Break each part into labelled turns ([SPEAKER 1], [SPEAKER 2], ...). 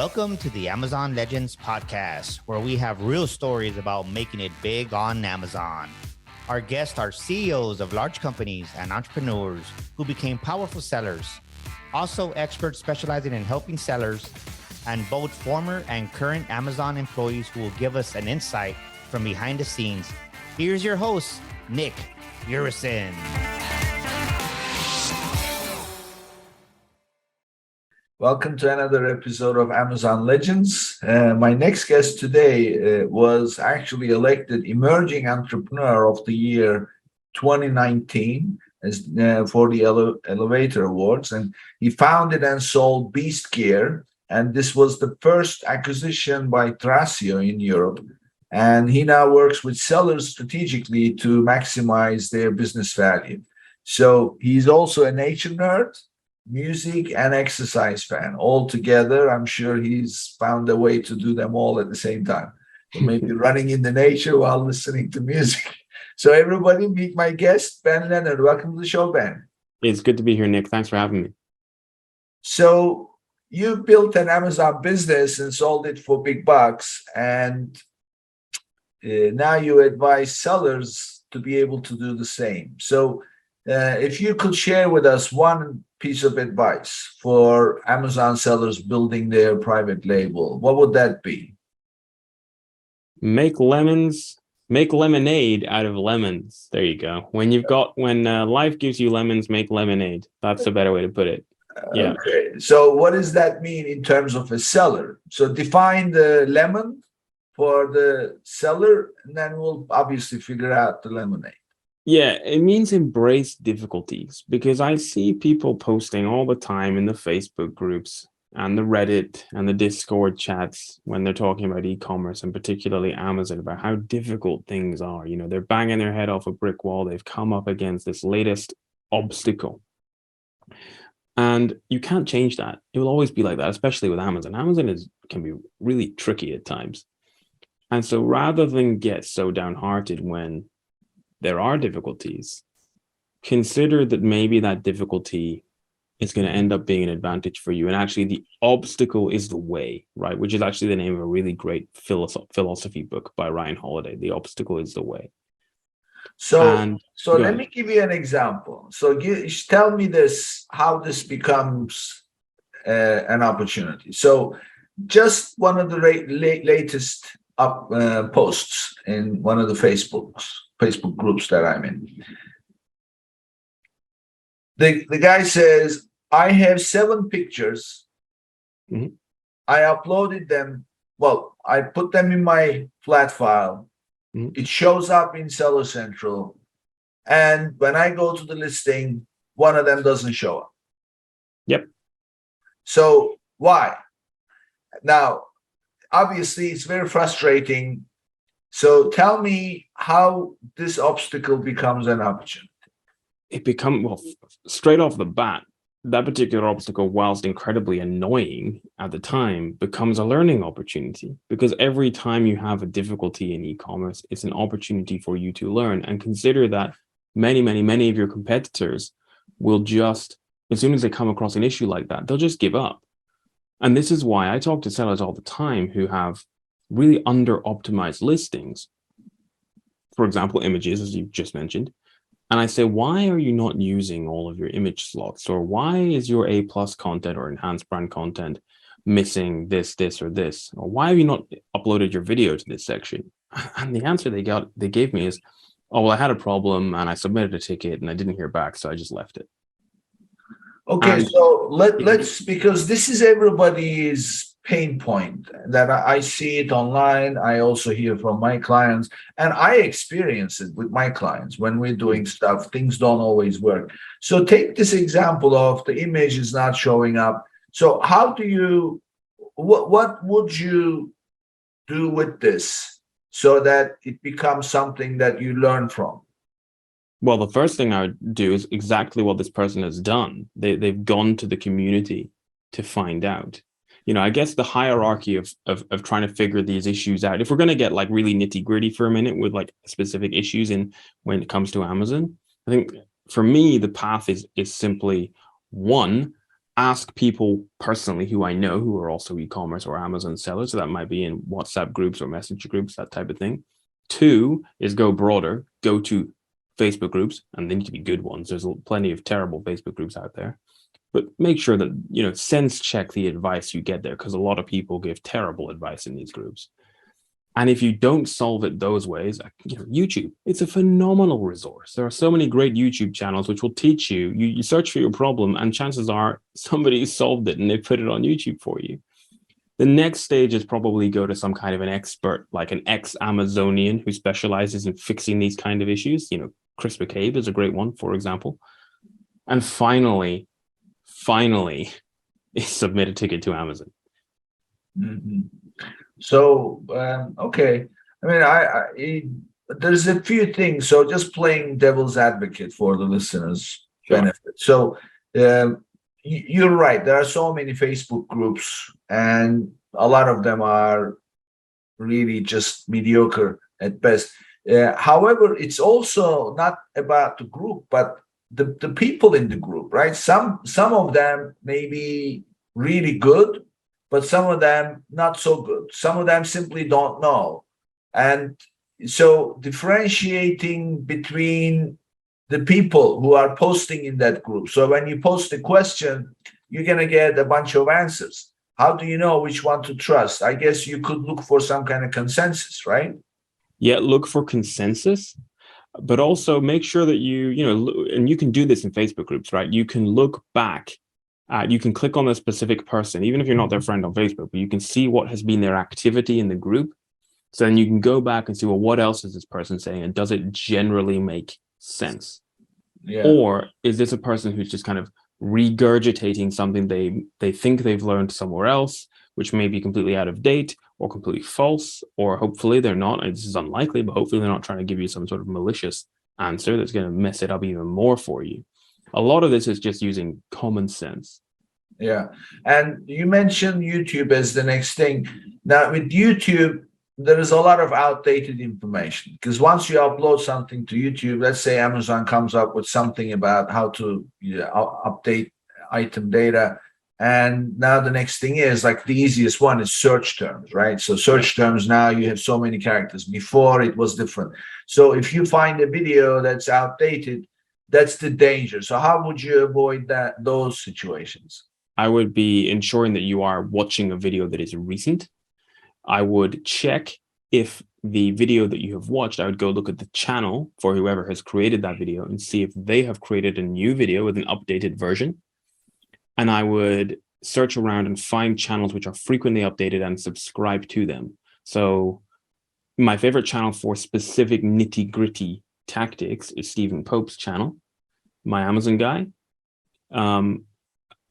[SPEAKER 1] Welcome to the Amazon Legends podcast, where we have real stories about making it big on Amazon. Our guests are CEOs of large companies and entrepreneurs who became powerful sellers, also experts specializing in helping sellers, and both former and current Amazon employees who will give us an insight from behind the scenes. Here's your host, Nick Urison.
[SPEAKER 2] Welcome to another episode of Amazon Legends. My next guest today was actually elected Emerging Entrepreneur of the Year 2019 as, for the Elevator Awards. And he founded and sold Beast Gear. And this was the first acquisition by Thrasio in Europe. And he now works with sellers strategically to maximize their business value. So he's also a nature nerd, music and exercise fan all together. I'm sure he's found a way to do them all at the same time. So maybe running in the nature while listening to music. So everybody, meet my guest, Ben Leonard. Welcome to the show, Ben.
[SPEAKER 3] It's good to be here, Nick. Thanks for having me.
[SPEAKER 2] So you built an Amazon business and sold it for big bucks, and now you advise sellers to be able to do the same. So if you could share with us one piece of advice for Amazon sellers building their private label, what would that be?
[SPEAKER 3] Make lemonade out of lemons. There you go. When life gives you lemons, make lemonade. That's a better way to put it. Yeah.
[SPEAKER 2] Okay. So what does that mean in terms of a seller? So define the lemon for the seller, and then we'll obviously figure out the lemonade.
[SPEAKER 3] Yeah, it means embrace difficulties, because I see people posting all the time in the Facebook groups and the Reddit and the Discord chats when they're talking about e-commerce and particularly Amazon about how difficult things are. You know, they're banging their head off a brick wall. They've come up against this latest obstacle. And you can't change that. It will always be like that, especially with Amazon. Amazon can be really tricky at times. And so rather than get so downhearted when there are difficulties, consider that maybe that difficulty is going to end up being an advantage for you. And actually the obstacle is the way, right? Which is actually the name of a really great philosophy book by Ryan Holiday. The obstacle is the way.
[SPEAKER 2] So let me give you an example. So tell me how this becomes an opportunity. So just one of the latest posts in one of the Facebook groups that I'm in. The guy says, I have 7 pictures.
[SPEAKER 3] Mm-hmm.
[SPEAKER 2] I uploaded them. Well, I put them in my flat file.
[SPEAKER 3] Mm-hmm.
[SPEAKER 2] It shows up in Seller Central. And when I go to the listing, one of them doesn't show up.
[SPEAKER 3] Yep.
[SPEAKER 2] So why? Now, obviously, it's very frustrating. So tell me how this obstacle becomes an opportunity.
[SPEAKER 3] Straight off the bat, that particular obstacle, whilst incredibly annoying at the time, becomes a learning opportunity, because every time you have a difficulty in e-commerce, it's an opportunity for you to learn. And consider that many of your competitors will just, as soon as they come across an issue like that, they'll just give up. And this is why I talk to sellers all the time who have really under-optimized listings. For example, images, as you've just mentioned. And I say, why are you not using all of your image slots? Or why is your A+ content or enhanced brand content missing this, or this? Or why have you not uploaded your video to this section? And the answer they gave me is, oh, well, I had a problem and I submitted a ticket and I didn't hear back, so I just left it.
[SPEAKER 2] Okay, so let's, because this is everybody's pain point that I see it online. I also hear from my clients, and I experience it with my clients. When we're doing stuff, things don't always work. So take this example of the image is not showing up. So how do you, what would you do with this so that it becomes something that you learn from?
[SPEAKER 3] Well, the first thing I would do is exactly what this person has done. They've gone to the community to find out. You know, I guess the hierarchy of trying to figure these issues out, if we're going to get like really nitty gritty for a minute with like specific issues when it comes to Amazon, I think for me, the path is simply, one, ask people personally who I know who are also e-commerce or Amazon sellers. So that might be in WhatsApp groups or messenger groups, that type of thing. 2 is go broader, go to Facebook groups, and they need to be good ones. There's plenty of terrible Facebook groups out there. But make sure that, sense check the advice you get there, because a lot of people give terrible advice in these groups. And if you don't solve it those ways, YouTube, it's a phenomenal resource. There are so many great YouTube channels which will teach you. You search for your problem, and chances are somebody solved it and they put it on YouTube for you. The next stage is probably go to some kind of an expert, like an ex-Amazonian who specializes in fixing these kind of issues. Chris McCabe is a great one, for example. And finally, submit a ticket to Amazon.
[SPEAKER 2] Mm-hmm. So, okay. I mean, there's a few things. So just playing devil's advocate for the listeners' benefit. So you're right. There are so many Facebook groups, and a lot of them are really just mediocre at best. However, it's also not about the group, but the people in the group, right? Some of them may be really good, but some of them not so good. Some of them simply don't know. And so differentiating between the people who are posting in that group. So when you post a question, you're going to get a bunch of answers. How do you know which one to trust? I guess you could look for some kind of consensus, right?
[SPEAKER 3] Yeah, look for consensus, but also make sure that and you can do this in Facebook groups, right? You can look back. You can click on a specific person, even if you're not their friend on Facebook, but you can see what has been their activity in the group. So then you can go back and see, well, what else is this person saying? And does it generally make sense? Yeah. Or is this a person who's just kind of regurgitating something they think they've learned somewhere else, which may be completely out of date or completely false, or hopefully they're not, and this is unlikely, but hopefully they're not trying to give you some sort of malicious answer that's going to mess it up even more for you. A lot of this is just using common sense.
[SPEAKER 2] Yeah. And you mentioned YouTube as the next thing. Now, with YouTube, there is a lot of outdated information, because once you upload something to YouTube, let's say Amazon comes up with something about how to update item data. And now the next thing is, like, the easiest one is search terms, right? So search terms, now you have so many characters. Before it was different. So if you find a video that's outdated, that's the danger. So how would you avoid those situations?
[SPEAKER 3] I would be ensuring that you are watching a video that is recent. I would check if the video that you have watched, I would go look at the channel for whoever has created that video and see if they have created a new video with an updated version. And I would search around and find channels which are frequently updated and subscribe to them. So my favorite channel for specific nitty-gritty tactics is Stephen Pope's channel, my Amazon guy.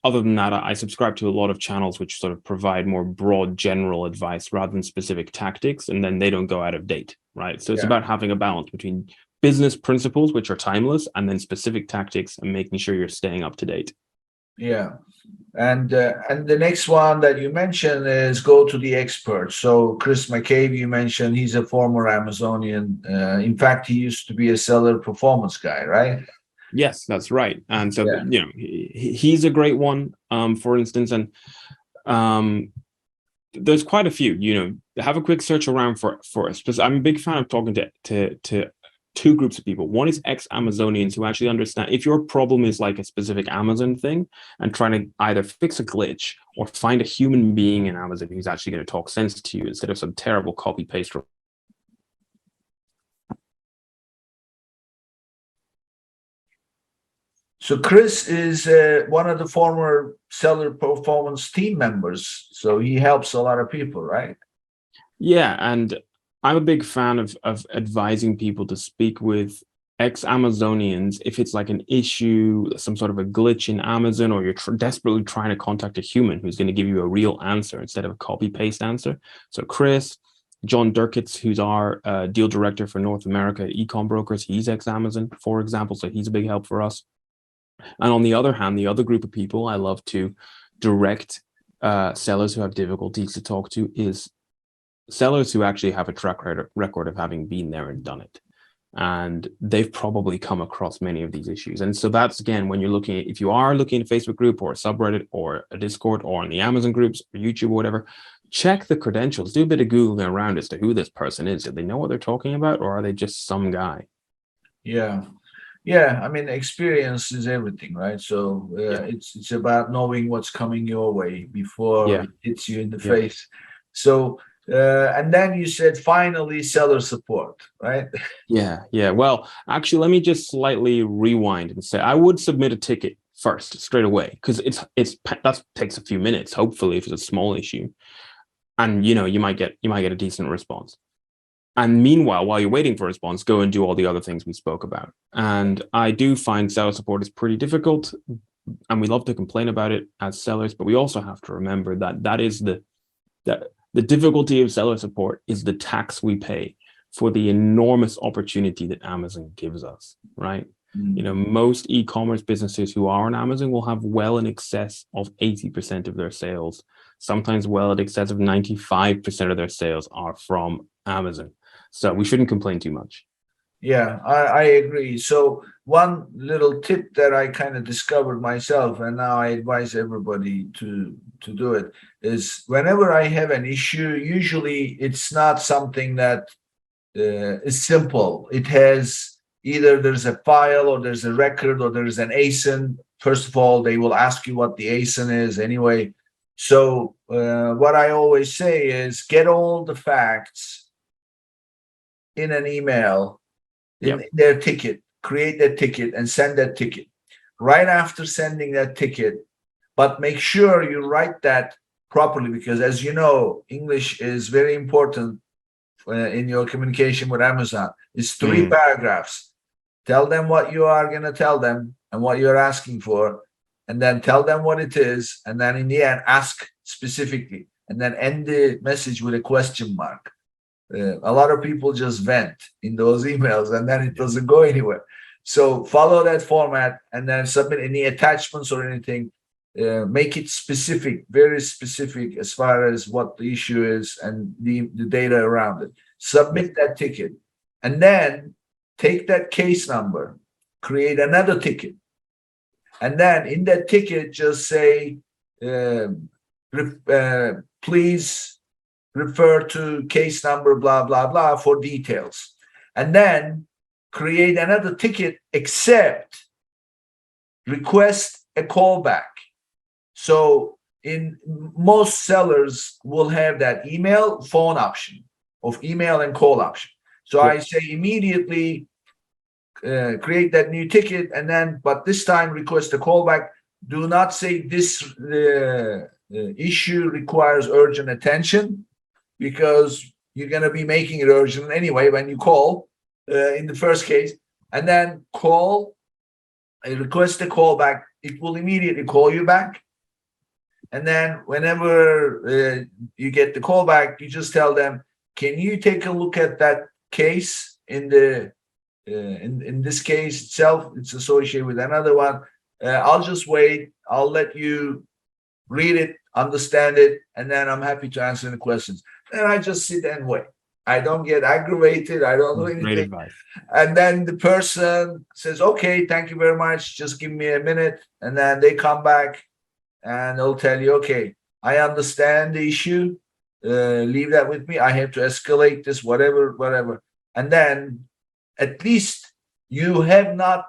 [SPEAKER 3] Other than that, I subscribe to a lot of channels which sort of provide more broad general advice rather than specific tactics, and then they don't go out of date, right? So it's about having a balance between business principles, which are timeless, and then specific tactics and making sure you're staying up to date.
[SPEAKER 2] Yeah. And the next one that you mentioned is go to the experts. So Chris McCabe, you mentioned, he's a former Amazonian. In fact, he used to be a seller performance guy, right?
[SPEAKER 3] Yes, that's right. And so, he's a great one, for instance, and there's quite a few, have a quick search around for I'm a big fan of talking to two groups of people. One is ex-Amazonians who actually understand if your problem is like a specific Amazon thing, and trying to either fix a glitch or find a human being in Amazon who's actually going to talk sense to you instead of some terrible copy paste.
[SPEAKER 2] So Chris is one of the former seller performance team members. So he helps a lot of people, right?
[SPEAKER 3] Yeah, and I'm a big fan of advising people to speak with ex-Amazonians if it's like an issue, some sort of a glitch in Amazon, or you're desperately trying to contact a human who's going to give you a real answer instead of a copy-paste answer. So Chris, John Durkitz, who's our deal director for North America Ecom Brokers, he's ex-Amazon, for example, so he's a big help for us. And on the other hand, the other group of people I love to direct sellers who have difficulties to talk to is sellers who actually have a track record of having been there and done it. And they've probably come across many of these issues. And so that's, again, when you're looking at, if you are looking at a Facebook group or a subreddit or a Discord or on the Amazon groups or YouTube or whatever, check the credentials, do a bit of Googling around as to who this person is. Do they know what they're talking about, or are they just some guy?
[SPEAKER 2] Yeah. Yeah, I mean, experience is everything, right? So it's about knowing what's coming your way before it hits you in the face. So and then you said finally seller support, right?
[SPEAKER 3] Yeah. Well, actually, let me just slightly rewind and say I would submit a ticket first straight away, because that takes a few minutes, hopefully, if it's a small issue, and you might get a decent response. And meanwhile, while you're waiting for a response, go and do all the other things we spoke about. And I do find seller support is pretty difficult, and we love to complain about it as sellers, but we also have to remember that is the difficulty of seller support is the tax we pay for the enormous opportunity that Amazon gives us, right? Most e-commerce businesses who are on Amazon will have well in excess of 80% of their sales, sometimes well in excess of 95% of their sales are from Amazon. So we shouldn't complain too much.
[SPEAKER 2] Yeah, I agree. So one little tip that I kind of discovered myself, and now I advise everybody to do it, is whenever I have an issue, usually it's not something that is simple. It has either there's a file or there's a record or there's an ASIN. First of all, they will ask you what the ASIN is anyway. So what I always say is get all the facts in an email, in their ticket, create that ticket and send that ticket. Right after sending that ticket, but make sure you write that properly, because as you know, English is very important in your communication with Amazon. It's 3 paragraphs. Tell them what you are going to tell them and what you're asking for, and then tell them what it is, and then in the end ask specifically, and then end the message with a question mark. A lot of people just vent in those emails and then it doesn't go anywhere. So follow that format and then submit any attachments or anything. Make it specific, very specific as far as what the issue is and the data around it. Submit that ticket, and then take that case number, create another ticket, and then in that ticket just say, please refer to case number blah blah blah for details, and then create another ticket except request a callback. So in most sellers will have that email phone option of email and call option. So I say immediately create that new ticket, and then but this time request a callback. Do not say this issue requires urgent attention, because you're going to be making it urgent anyway when you call in the first case, and then call, request a callback. It will immediately call you back. And then whenever you get the callback, you just tell them, can you take a look at that case in the in this case itself? It's associated with another one. I'll just wait. I'll let you read it, understand it, and then I'm happy to answer any questions. And I just sit and wait. I don't get aggravated. I don't do anything.
[SPEAKER 3] Great advice.
[SPEAKER 2] And then the person says, okay, thank you very much. Just give me a minute. And then they come back and they'll tell you, okay, I understand the issue. Leave that with me. I have to escalate this, whatever. And then at least you have not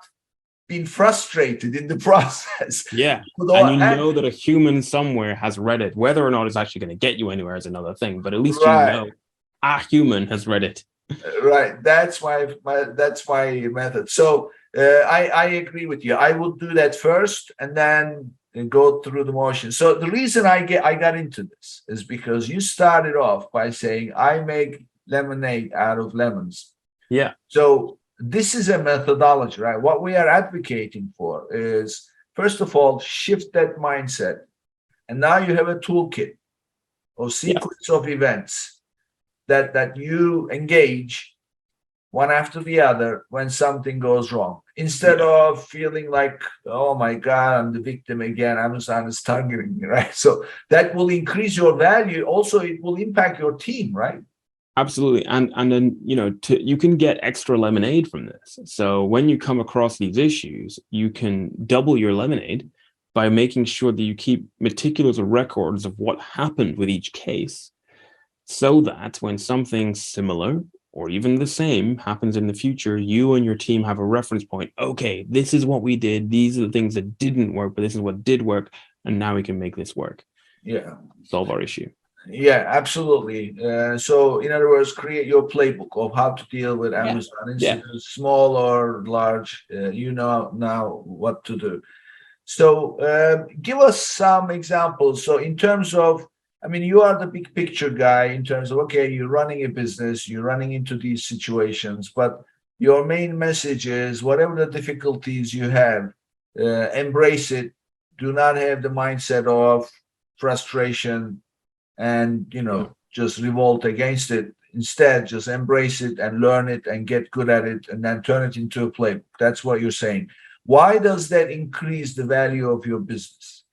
[SPEAKER 2] been frustrated in the process.
[SPEAKER 3] Yeah. And you know that a human somewhere has read it. Whether or not it's actually going to get you anywhere is another thing. But at least you know a human has read it.
[SPEAKER 2] Right. That's my method. So I agree with you. I would do that first and then go through the motion. So the reason I got into this is because you started off by saying I make lemonade out of lemons.
[SPEAKER 3] Yeah.
[SPEAKER 2] So this is a methodology, right? What we are advocating for is, first of all, shift that mindset. And now you have a toolkit of sequence of events that you engage one after the other when something goes wrong. Instead of feeling like, oh my God, I'm the victim again, Amazon is targeting me, right? So that will increase your value. Also, it will impact your team, right?
[SPEAKER 3] Absolutely. And then, you can get extra lemonade from this. So when you come across these issues, you can double your lemonade by making sure that you keep meticulous records of what happened with each case, so that when something similar or even the same happens in the future, you and your team have a reference point. Okay, this is what we did. These are the things that didn't work, but this is what did work. And now we can make this work.
[SPEAKER 2] Yeah.
[SPEAKER 3] Solve our issue.
[SPEAKER 2] Yeah, absolutely. So, in other words, create your playbook of how to deal with Amazon incidents, small or large. You know now what to do. So, give us some examples. So, in terms of, I mean, you are the big picture guy in terms of, okay, you're running a business, you're running into these situations, but your main message is whatever the difficulties you have, embrace it. Do not have the mindset of frustration and just revolt against it. Instead, just embrace it and learn it and get good at it and then turn it into a playbook. That's what you're saying. Why does that increase the value of your business?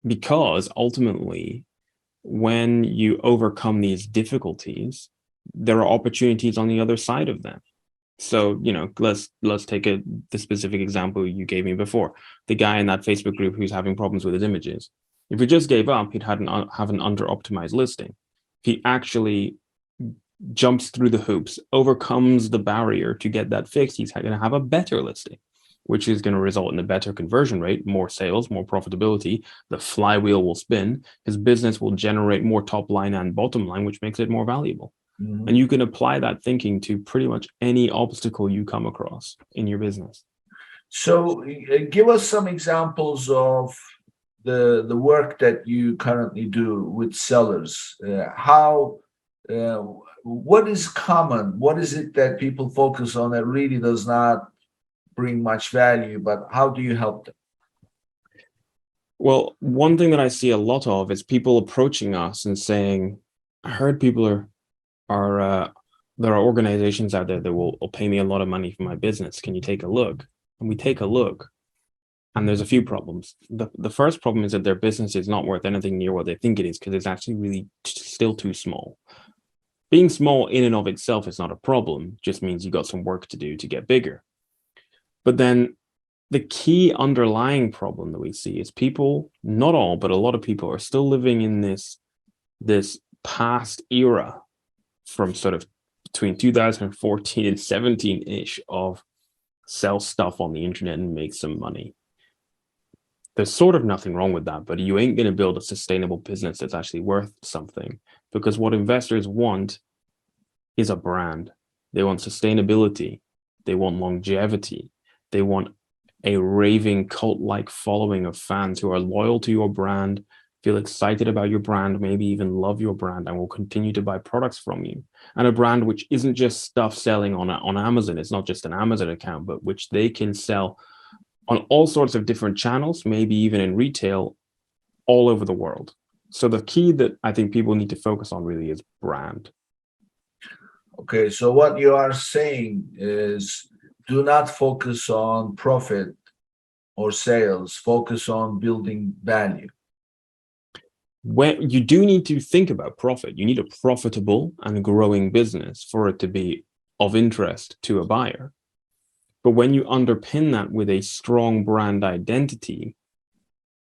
[SPEAKER 3] Because ultimately, when you overcome these difficulties, there are opportunities on the other side of them. So, let's take the specific example you gave me before. The guy in that Facebook group who's having problems with his images. If he just gave up, he'd have an under-optimized listing. If he actually jumps through the hoops, overcomes the barrier to get that fixed, he's going to have a better listing, which is going to result in a better conversion rate, more sales, more profitability. The flywheel will spin. His business will generate more top line and bottom line, which makes it more valuable. Mm-hmm. And you can apply that thinking to pretty much any obstacle you come across in your business.
[SPEAKER 2] So give us some examples of the work that you currently do with sellers. What is common? What is it that people focus on that really does not bring much value, but how do you help them?
[SPEAKER 3] Well, one thing that I see a lot of is people approaching us and saying, I heard there are organizations out there that will pay me a lot of money for my business. Can you take a look? And we take a look, and there's a few problems. The first problem is that their business is not worth anything near what they think it is, because it's actually really still too small. Being small in and of itself is not a problem, just means you got some work to do to get bigger. But then the key underlying problem that we see is people, not all, but a lot of people are still living in this past era from sort of between 2014 and 17-ish of sell stuff on the internet and make some money. There's sort of nothing wrong with that, but you ain't going to build a sustainable business that's actually worth something, because what investors want is a brand. They want sustainability. They want longevity. They want a raving cult-like following of fans who are loyal to your brand, feel excited about your brand, maybe even love your brand, and will continue to buy products from you. And a brand which isn't just stuff selling on Amazon. It's not just an Amazon account, but which they can sell on all sorts of different channels, maybe even in retail, all over the world. So the key that I think people need to focus on really is brand.
[SPEAKER 2] Okay, so what you are saying is do not focus on profit or sales, focus on building value.
[SPEAKER 3] When you do need to think about profit, you need a profitable and growing business for it to be of interest to a buyer. But when you underpin that with a strong brand identity,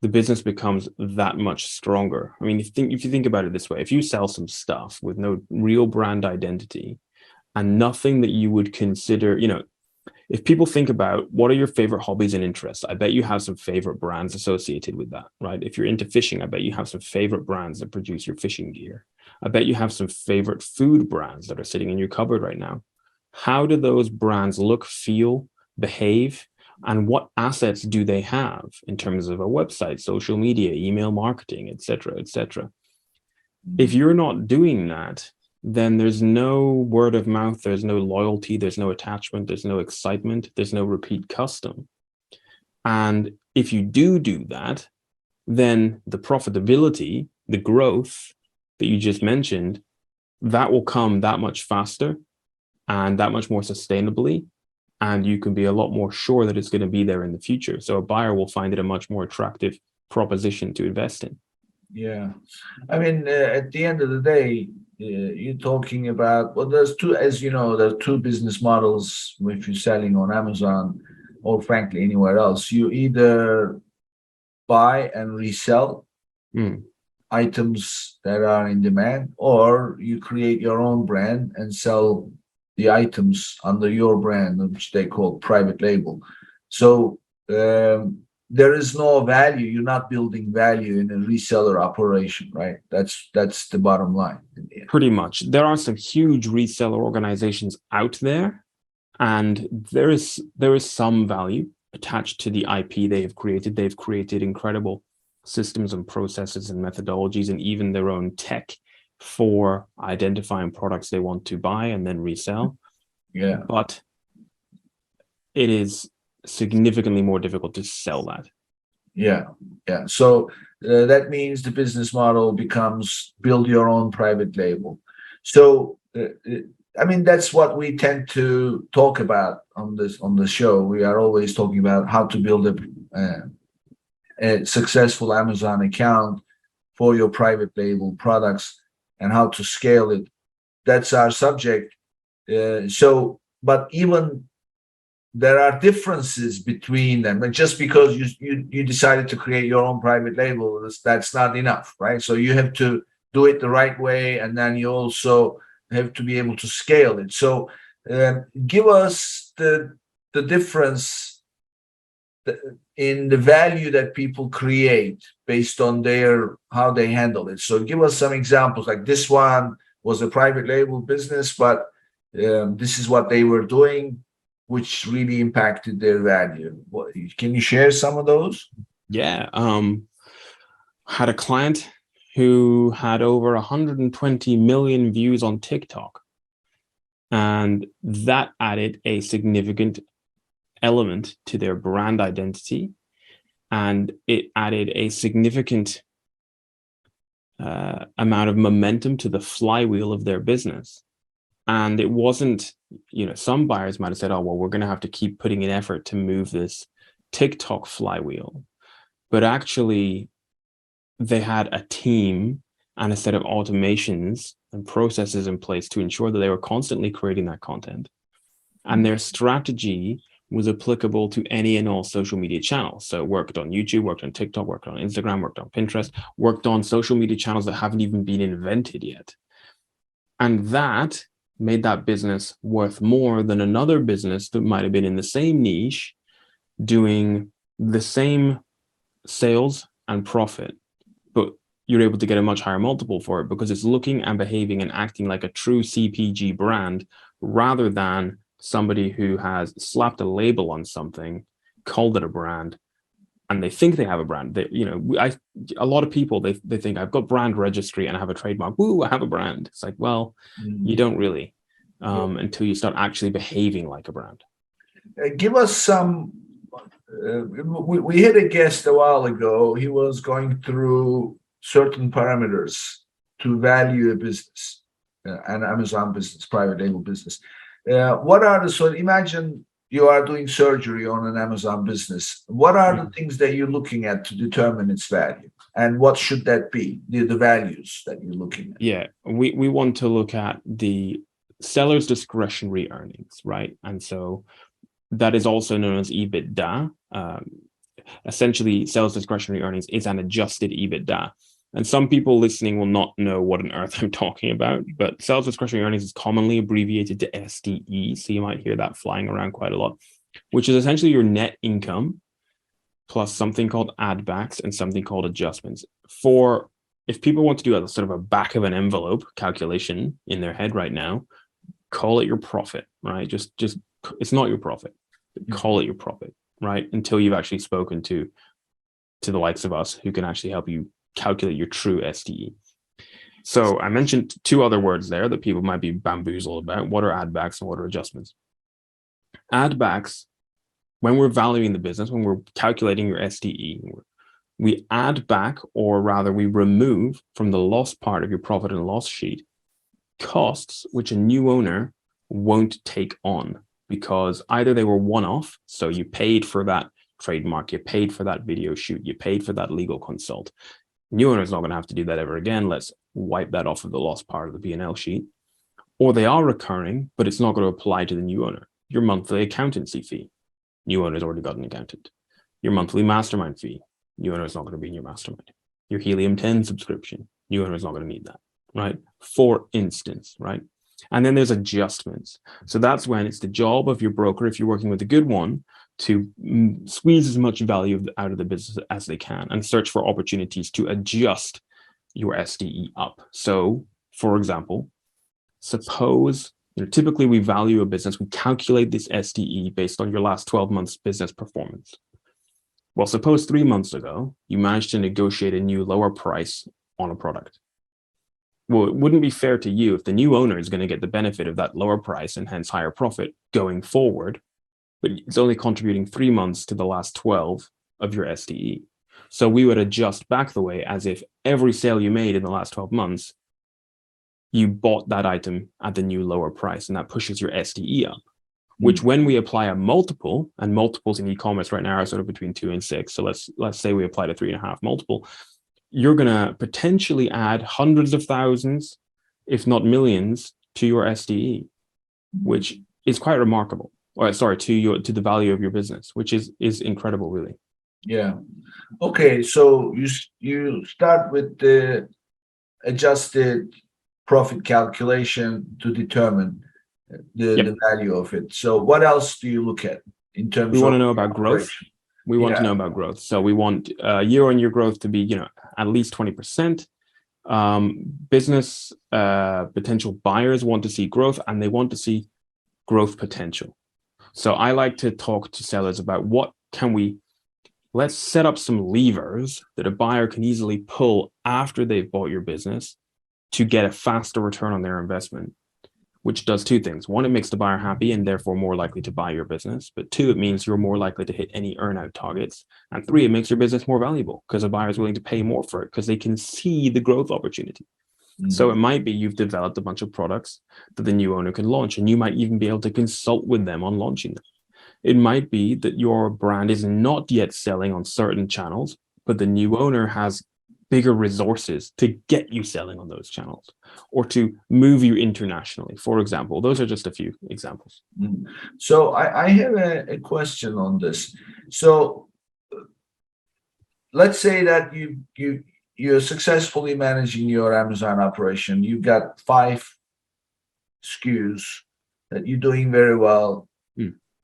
[SPEAKER 3] the business becomes that much stronger. I mean, if you think about it this way, if you sell some stuff with no real brand identity and nothing that you would consider, if people think about what are your favorite hobbies and interests, I bet you have some favorite brands associated with that, right? If you're into fishing, I bet you have some favorite brands that produce your fishing gear. I bet you have some favorite food brands that are sitting in your cupboard right now. How do those brands look, feel, behave, and what assets do they have in terms of a website, social media, email marketing, et cetera, et cetera? If you're not doing that, then there's no word of mouth, there's no loyalty, there's no attachment, there's no excitement, there's no repeat custom. And if you do that, then the profitability, the growth that you just mentioned, that will come that much faster and that much more sustainably. And you can be a lot more sure that it's going to be there in the future. So a buyer will find it a much more attractive proposition to invest in.
[SPEAKER 2] Yeah. I mean, at the end of the day, you're talking about, well, there's two, as you know, there's two business models if you're selling on Amazon or frankly anywhere else. You either buy and resell
[SPEAKER 3] Mm.
[SPEAKER 2] items that are in demand, or you create your own brand and sell the items under your brand, which they call private label. So there is no value. You're not building value in a reseller operation, right? That's the bottom line.
[SPEAKER 3] Pretty much. There are some huge reseller organizations out there, and there is some value attached to the IP they have created. They've created incredible systems and processes and methodologies, and even their own tech for identifying products they want to buy and then resell.
[SPEAKER 2] Yeah.
[SPEAKER 3] But it is significantly more difficult to sell that.
[SPEAKER 2] Yeah. So that means the business model becomes build your own private label. So I mean, that's what we tend to talk about on the show. We are always talking about how to build a successful Amazon account for your private label products and how to scale it. That's our subject. But even there are differences between them, and just because you decided to create your own private label, that's not enough, right? So you have to do it the right way, and then you also have to be able to scale it. So give us the difference in the value that people create based on how they handle it. So give us some examples, like this one was a private label business, but this is what they were doing, which really impacted their value. Can you share some of those?
[SPEAKER 3] Yeah. Had a client who had over 120 million views on TikTok. And that added a significant element to their brand identity. And it added a significant amount of momentum to the flywheel of their business. And it wasn't, some buyers might have said, oh, well, we're going to have to keep putting in effort to move this TikTok flywheel. But actually, they had a team and a set of automations and processes in place to ensure that they were constantly creating that content. And their strategy was applicable to any and all social media channels. So it worked on YouTube, worked on TikTok, worked on Instagram, worked on Pinterest, worked on social media channels that haven't even been invented yet. And that made that business worth more than another business that might have been in the same niche, doing the same sales and profit, but you're able to get a much higher multiple for it because it's looking and behaving and acting like a true CPG brand rather than somebody who has slapped a label on something, called it a brand, and they think they have a brand. A lot of people, they think I've got brand registry and I have a trademark. Woo, I have a brand. It's like, well, you don't really, until you start actually behaving like a brand.
[SPEAKER 2] Give us some. We had a guest a while ago. He was going through certain parameters to value a business, an Amazon business, private label business. So imagine you are doing surgery on an Amazon business. What are the things that you're looking at to determine its value? And what should that be, the values that you're looking at?
[SPEAKER 3] Yeah, we want to look at the seller's discretionary earnings, right? And so that is also known as EBITDA. Essentially, sales discretionary earnings is an adjusted EBITDA. And some people listening will not know what on earth I'm talking about, but sales discretionary earnings is commonly abbreviated to SDE. So you might hear that flying around quite a lot, which is essentially your net income plus something called add backs and something called adjustments. If people want to do a sort of a back of an envelope calculation in their head right now, call it your profit, right? Just it's not your profit. Call it your profit, right? Until you've actually spoken to the likes of us who can actually help you calculate your true SDE. So I mentioned two other words there that people might be bamboozled about. What are add backs and what are adjustments? Add backs, when we're valuing the business, when we're calculating your SDE, we add back, or rather we remove from the loss part of your profit and loss sheet costs which a new owner won't take on because either they were one-off, so you paid for that trademark, you paid for that video shoot, you paid for that legal consult. New owner is not going to have to do that ever again. Let's wipe that off of the lost part of the P&L sheet, or they are recurring, but it's not going to apply to the new owner. Your monthly accountancy fee, new owner's already got an accountant. Your monthly mastermind fee, new owner is not going to be in your mastermind. Your Helium 10 subscription, new owner is not going to need that, right? For instance, right? And then there's adjustments. So that's when it's the job of your broker, if you're working with a good one, to squeeze as much value out of the business as they can and search for opportunities to adjust your SDE up. So, for example, suppose, typically we value a business, we calculate this SDE based on your last 12 months business performance. Well, suppose 3 months ago, you managed to negotiate a new lower price on a product. Well, it wouldn't be fair to you if the new owner is going to get the benefit of that lower price and hence higher profit going forward, but it's only contributing 3 months to the last 12 of your SDE. So we would adjust back the way as if every sale you made in the last 12 months, you bought that item at the new lower price, and that pushes your SDE up, which when we apply a multiple, and multiples in e-commerce right now are sort of between 2 and 6. So let's say we apply a 3.5 multiple, you're going to potentially add hundreds of thousands, if not millions, to your SDE, which is quite remarkable. Or sorry, to the value of your business, which is incredible, really.
[SPEAKER 2] Yeah. Okay. So you start with the adjusted profit calculation to determine the value of it. So what else do you look at in terms of?
[SPEAKER 3] We want to know about growth. We want to know about growth. So we want year-on-year growth to be, at least 20%. Business potential buyers want to see growth, and they want to see growth potential. So I like to talk to sellers about let's set up some levers that a buyer can easily pull after they've bought your business to get a faster return on their investment, which does two things. One, it makes the buyer happy and therefore more likely to buy your business. But two, it means you're more likely to hit any earnout targets. And three, it makes your business more valuable because a buyer is willing to pay more for it because they can see the growth opportunity. Mm-hmm. So it might be you've developed a bunch of products that the new owner can launch, and you might even be able to consult with them on launching them. It might be that your brand is not yet selling on certain channels, but the new owner has bigger resources to get you selling on those channels or to move you internationally, for example. Those are just a few examples.
[SPEAKER 2] So I have a question on this. So let's say that you're successfully managing your Amazon operation. You've got 5 SKUs that you're doing very well,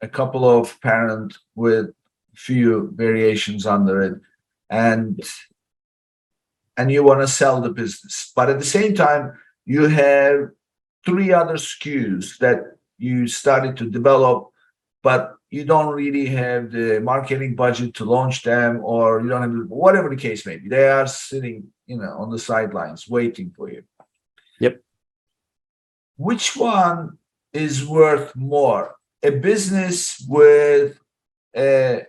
[SPEAKER 2] a couple of parent with few variations under it, and you want to sell the business. But at the same time, you have 3 other SKUs that you started to develop, but you don't really have the marketing budget to launch them, or you don't have, whatever the case may be. They are sitting, on the sidelines waiting for you.
[SPEAKER 3] Yep.
[SPEAKER 2] Which one is worth more? A business with a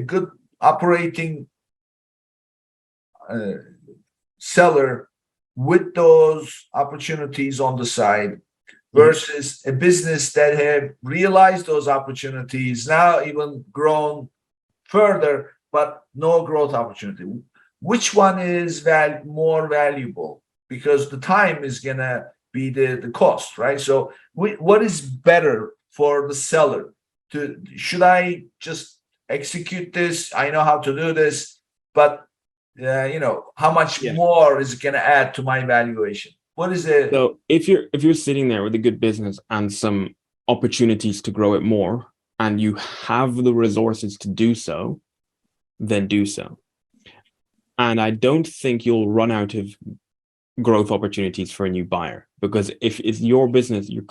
[SPEAKER 2] good operating seller with those opportunities on the side versus a business that have realized those opportunities, now even grown further, but no growth opportunity. Which one is more valuable? Because the time is going to be the cost, right? So what is better for the seller? Should I just execute this? I know how to do this, but how much more is it going to add to my valuation? What is it?
[SPEAKER 3] So if you're sitting there with a good business and some opportunities to grow it more, and you have the resources to do so, then do so. And I don't think you'll run out of growth opportunities for a new buyer, because if it's your business, you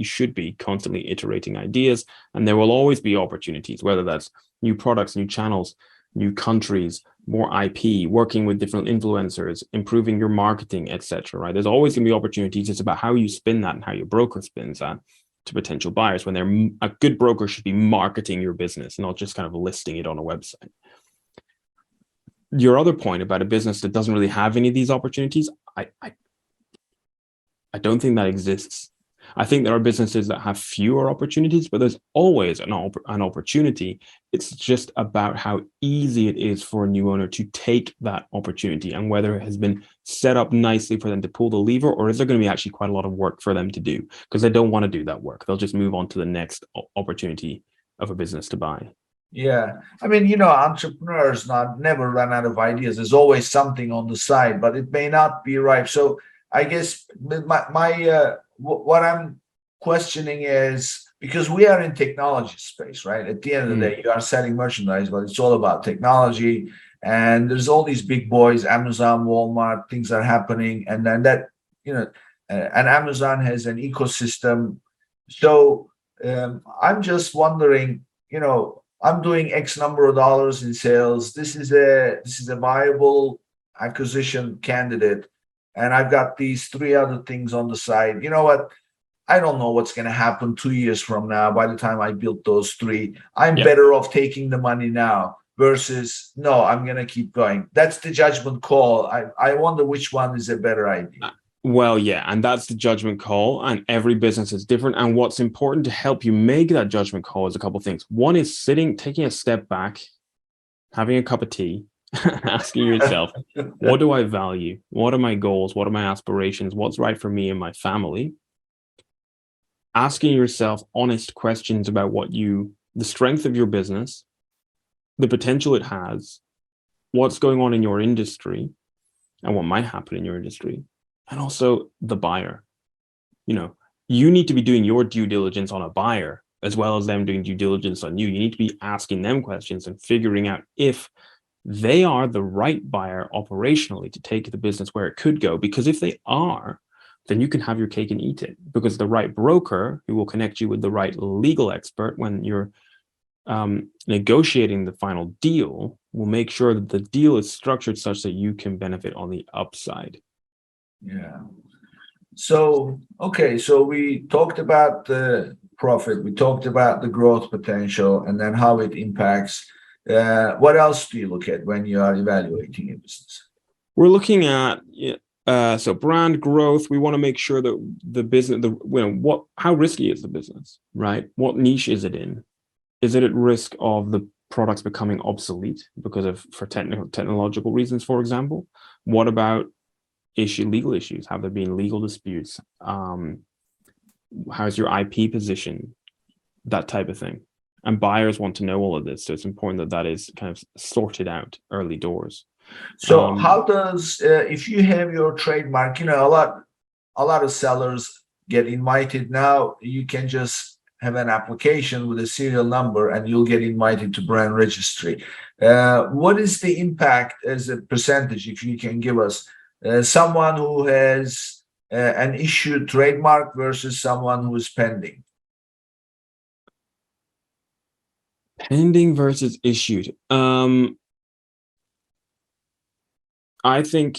[SPEAKER 3] should be constantly iterating ideas, and there will always be opportunities, whether that's new products, new channels, new countries, more IP, working with different influencers, improving your marketing, etc. Right? There's always going to be opportunities. It's about how you spin that and how your broker spins that to potential buyers. When a good broker should be marketing your business, not just kind of listing it on a website. Your other point about a business that doesn't really have any of these opportunities, I don't think that exists. I think there are businesses that have fewer opportunities, but there's always an opportunity. It's just about how easy it is for a new owner to take that opportunity, and whether it has been set up nicely for them to pull the lever, or is there going to be actually quite a lot of work for them to do because they don't want to do that work. They'll just move on to the next opportunity of a business to buy.
[SPEAKER 2] Yeah, I mean, entrepreneurs never run out of ideas. There's always something on the side, but it may not be right. So I guess what I'm questioning is, because we are in technology space, right? At the end of the day, you are selling merchandise, but it's all about technology. And there's all these big boys, Amazon, Walmart, things are happening, and then and Amazon has an ecosystem. So I'm just wondering, I'm doing X number of dollars in sales. This is a viable acquisition candidate, and I've got these three other things on the side. You know what? I don't know what's going to happen 2 years from now. By the time I built those three, I'm better off taking the money now versus no, I'm going to keep going. That's the judgment call. I wonder which one is a better idea.
[SPEAKER 3] Well, yeah, and that's the judgment call, and every business is different. And what's important to help you make that judgment call is a couple of things. One is taking a step back, having a cup of tea, asking yourself, what do I value? What are my goals? What are my aspirations? What's right for me and my family? Asking yourself honest questions about the strength of your business, the potential it has, what's going on in your industry, and what might happen in your industry. And also the buyer. You need to be doing your due diligence on a buyer as well as them doing due diligence on you. You need to be asking them questions and figuring out if they are the right buyer operationally to take the business where it could go. Because if they are, then you can have your cake and eat it, because the right broker who will connect you with the right legal expert when you're negotiating the final deal will make sure that the deal is structured such that you can benefit on the upside.
[SPEAKER 2] Yeah. So, okay. So we talked about the profit, we talked about the growth potential, and then how it impacts. What else do you look at when you are evaluating a business?
[SPEAKER 3] We're looking at so brand growth. We want to make sure that the business, how risky is the business, right? What niche is it in? Is it at risk of the products becoming obsolete for technological reasons, for example? What about legal issues? Have there been legal disputes? How's your IP position? That type of thing. And buyers want to know all of this, so it's important that is kind of sorted out early doors.
[SPEAKER 2] So how does if you have your trademark, a lot of sellers get invited now. You can just have an application with a serial number and you'll get invited to brand registry. What is the impact as a percentage, if you can give us? Someone who has an issued trademark versus someone who is pending?
[SPEAKER 3] Pending versus issued. I think,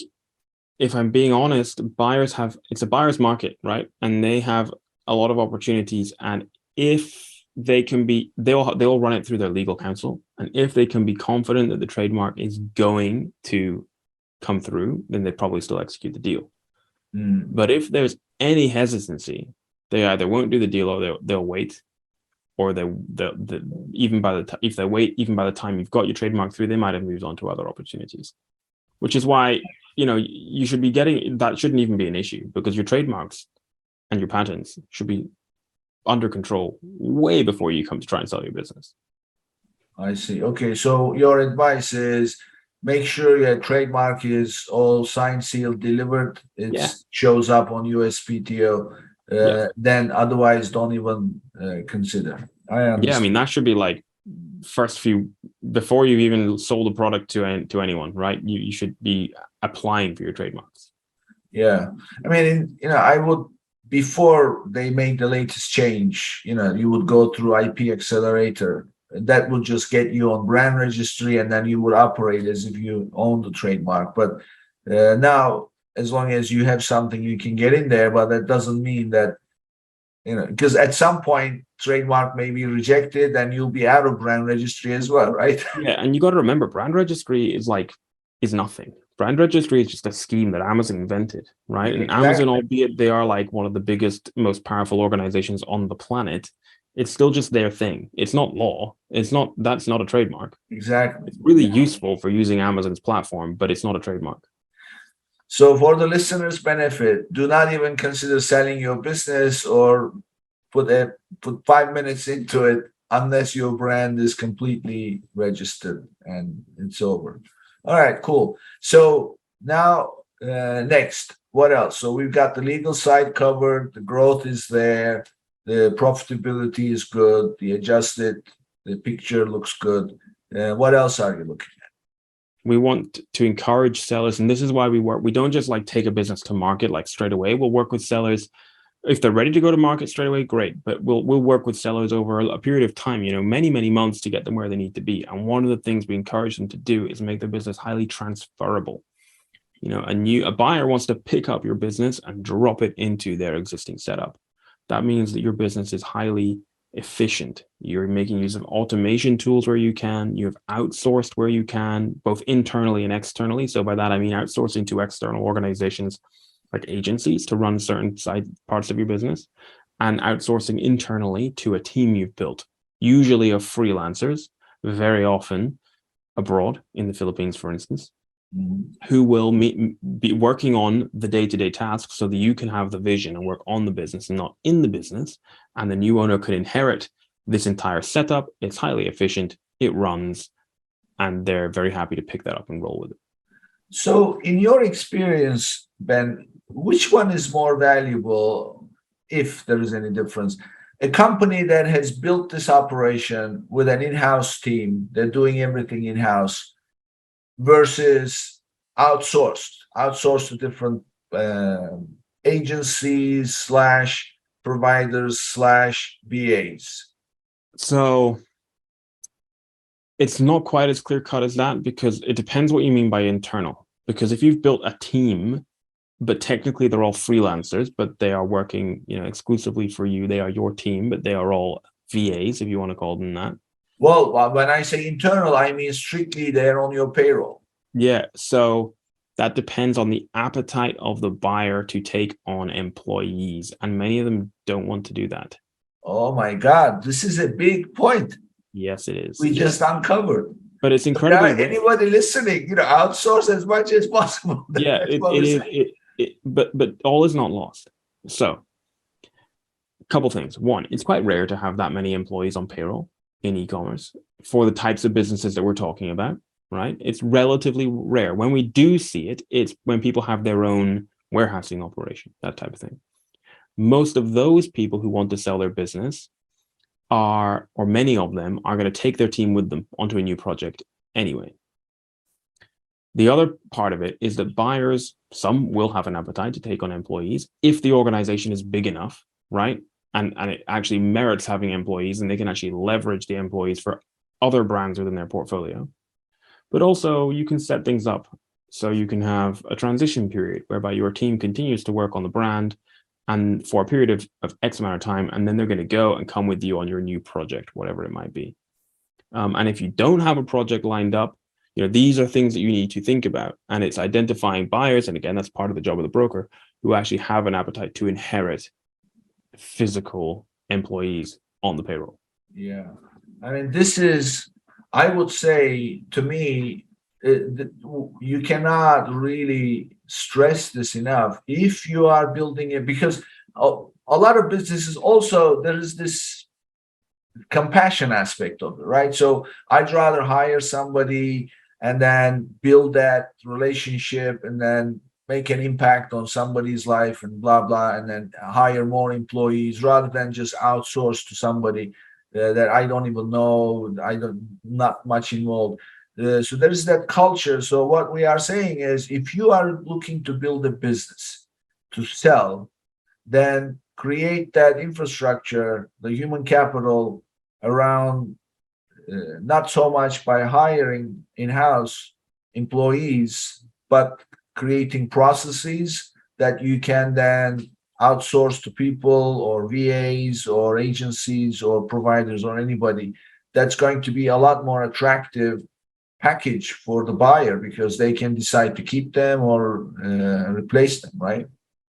[SPEAKER 3] if I'm being honest, it's a buyer's market, right? And they have a lot of opportunities. And if they can they'll run it through their legal counsel. And if they can be confident that the trademark is going to come through, then they probably still execute the deal. But if there's any hesitancy, they either won't do the deal or they'll wait, or if they wait, even by the time you've got your trademark through, they might have moved on to other opportunities. Which is why you should be getting that. Shouldn't even be an issue, because your trademarks and your patents should be under control way before you come to try and sell your business. I
[SPEAKER 2] see. Okay, so your advice is make sure your trademark is all signed, sealed, delivered. It shows up on USPTO. Then otherwise, don't even consider. I understand.
[SPEAKER 3] Yeah, I mean, that should be like first few, before you've even sold a product to anyone, right? You should be applying for your trademarks.
[SPEAKER 2] Yeah, I mean, I would, before they make the latest change, you would go through IP Accelerator. That would just get you on brand registry, and then you would operate as if you own the trademark. But now, as long as you have something, you can get in there. But that doesn't mean that, because at some point, trademark may be rejected and you'll be out of brand registry as well, right?
[SPEAKER 3] Yeah, and you got to remember, brand registry is nothing. Brand registry is just a scheme that Amazon invented, right? And
[SPEAKER 2] Exactly.
[SPEAKER 3] Amazon, albeit they are like one of the biggest, most powerful organizations on the planet, it's still just their thing. It's not law. That's not a trademark.
[SPEAKER 2] Exactly.
[SPEAKER 3] It's really useful for using Amazon's platform, but it's not a trademark.
[SPEAKER 2] So for the listeners' benefit, do not even consider selling your business or put 5 minutes into it unless your brand is completely registered and it's over. All right, cool. So now next, what else? So we've got the legal side covered, the growth is there, the profitability is good, the picture looks good. What else are you looking at?
[SPEAKER 3] We want to encourage sellers, and this is why we work. We don't just like take a business to market like straight away. We'll work with sellers if they're ready to go to market straight away, great. But we'll work with sellers over a period of time, many months to get them where they need to be. And one of the things we encourage them to do is make their business highly transferable. A buyer wants to pick up your business and drop it into their existing setup. That means that your business is highly efficient. You're making use of automation tools where you can. You have outsourced where you can, both internally and externally. So by that, I mean outsourcing to external organizations like agencies to run certain side parts of your business, and outsourcing internally to a team you've built, usually of freelancers, very often abroad in the Philippines, for instance, who will be working on the day-to-day tasks so that you can have the vision and work on the business and not in the business. And the new owner could inherit this entire setup. It's highly efficient, it runs, and they're very happy to pick that up and roll with it.
[SPEAKER 2] So in your experience, Ben, which one is more valuable, if there is any difference? A company that has built this operation with an in-house team, they're doing everything in-house, versus outsourced to different agencies / providers / VAs.
[SPEAKER 3] So it's not quite as clear cut as that, because it depends what you mean by internal. Because if you've built a team, but technically they're all freelancers, but they are working, exclusively for you, they are your team, but they are all VAs, if you want to call them that.
[SPEAKER 2] Well, when I say internal, I mean strictly they're on your payroll.
[SPEAKER 3] Yeah, so that depends on the appetite of the buyer to take on employees, and many of them don't want to do that.
[SPEAKER 2] Oh my God, this is a big point.
[SPEAKER 3] Yes, it is.
[SPEAKER 2] We just uncovered.
[SPEAKER 3] But it's incredibly.
[SPEAKER 2] Anybody listening, outsource as much as possible.
[SPEAKER 3] Yeah, it is. But all is not lost. So, a couple things. One, it's quite rare to have that many employees on payroll in e-commerce for the types of businesses that we're talking about, right? It's relatively rare. When we do see it, it's when people have their own warehousing operation, that type of thing. Most of those people who want to sell their business or many of them are going to take their team with them onto a new project anyway. The other part of it is that buyers, some will have an appetite to take on employees if the organization is big enough, right? And it actually merits having employees, and they can actually leverage the employees for other brands within their portfolio. But also you can set things up so you can have a transition period whereby your team continues to work on the brand and for a period of X amount of time, and then they're going to go and come with you on your new project, whatever it might be. And if you don't have a project lined up, these are things that you need to think about. And it's identifying buyers, and again, that's part of the job of the broker, who actually have an appetite to inherit physical employees on the payroll.
[SPEAKER 2] Yeah. I mean, this is, I would say, to me, you cannot really stress this enough. If you are building it, because a lot of businesses also, there is this compassion aspect of it, right? So I'd rather hire somebody and then build that relationship and then make an impact on somebody's life and blah, blah, and then hire more employees rather than just outsource to somebody that I don't even know, not much involved. So there's that culture. So what we are saying is, if you are looking to build a business to sell, then create that infrastructure, the human capital around, not so much by hiring in-house employees, but creating processes that you can then outsource to people or VAs or agencies or providers or anybody. That's going to be a lot more attractive package for the buyer because they can decide to keep them or replace them, right?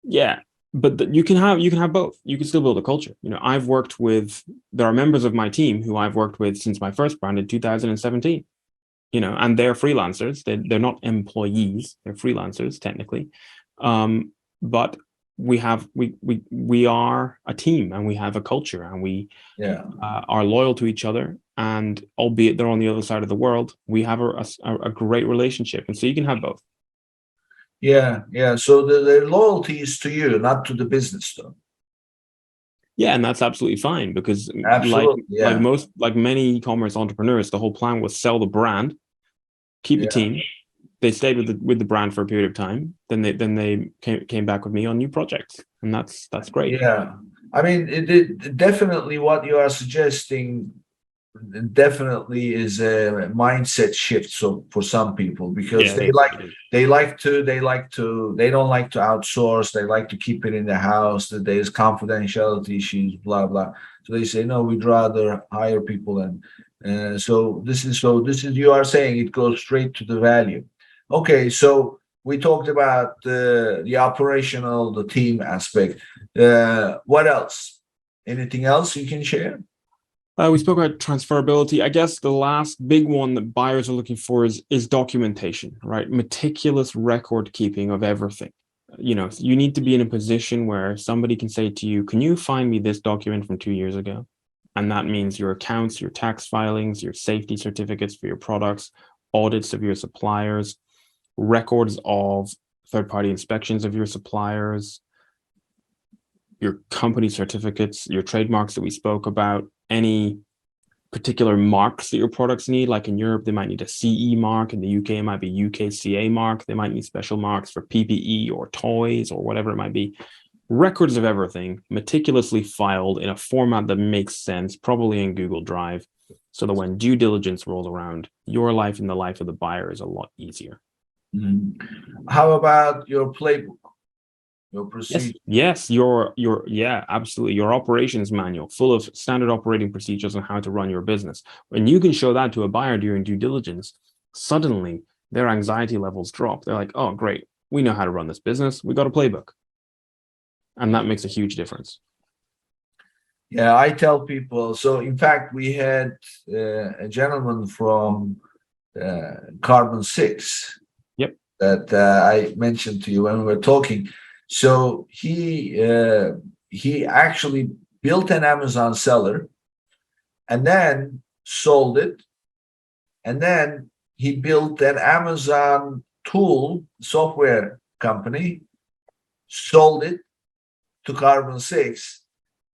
[SPEAKER 3] Yeah, but you can have both. You can still build a culture. There are members of my team who I've worked with since my first brand in 2017. And they're freelancers. They're not employees. They're freelancers technically, but we are a team, and we have a culture, and we are loyal to each other. And albeit they're on the other side of the world, we have a great relationship, and so you can have both.
[SPEAKER 2] Yeah. So the loyalty is to you, not to the business, though.
[SPEAKER 3] Yeah, and that's absolutely fine, because
[SPEAKER 2] Absolutely,
[SPEAKER 3] like many e-commerce entrepreneurs, the whole plan was sell the brand, keep the team. They stayed with the brand for a period of time. Then they came back with me on new projects, and that's great.
[SPEAKER 2] Yeah, I mean, it definitely what you are suggesting definitely is a mindset shift. So for some people, because they don't like to outsource. They like to keep it in the house. That there's confidentiality issues, blah blah. So they say no, we'd rather hire people. And so this is you are saying it goes straight to the value. Okay, so we talked about the operational, the team aspect. What else? Anything else you can share?
[SPEAKER 3] We spoke about transferability. I guess the last big one that buyers are looking for is documentation, right? Meticulous record keeping of everything. You need to be in a position where somebody can say to you, "Can you find me this document from 2 years ago?" And that means your accounts, your tax filings, your safety certificates for your products, audits of your suppliers, records of third-party inspections of your suppliers, your company certificates, your trademarks that we spoke about, any particular marks that your products need. Like in Europe, they might need a CE mark. In the UK, it might be UKCA mark. They might need special marks for PPE or toys or whatever it might be. Records of everything, meticulously filed in a format that makes sense, probably in Google Drive, so that when due diligence rolls around, your life and the life of the buyer is a lot easier.
[SPEAKER 2] How about your playbook, your procedure?
[SPEAKER 3] Yes, absolutely. Your operations manual full of standard operating procedures on how to run your business. When you can show that to a buyer during due diligence, suddenly their anxiety levels drop. They're like, "Oh, great, we know how to run this business. We got a playbook." And that makes a huge difference.
[SPEAKER 2] Yeah, I tell people. So in fact, we had a gentleman from Carbon 6. That I mentioned to you when we were talking. So he actually built an Amazon seller, and then sold it, and then he built an Amazon tool software company, sold it to Carbon 6,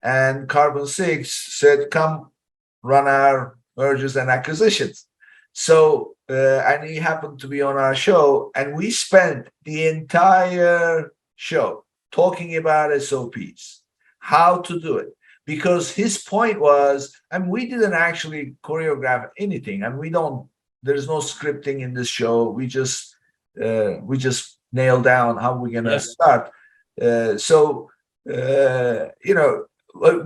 [SPEAKER 2] and Carbon 6 said, "Come run our mergers and acquisitions." So and he happened to be on our show, and we spent the entire show talking about SOPs, how to do it, because his point was, and we didn't actually choreograph anything, and there's no scripting in this show. We just nailed down how we're gonna start.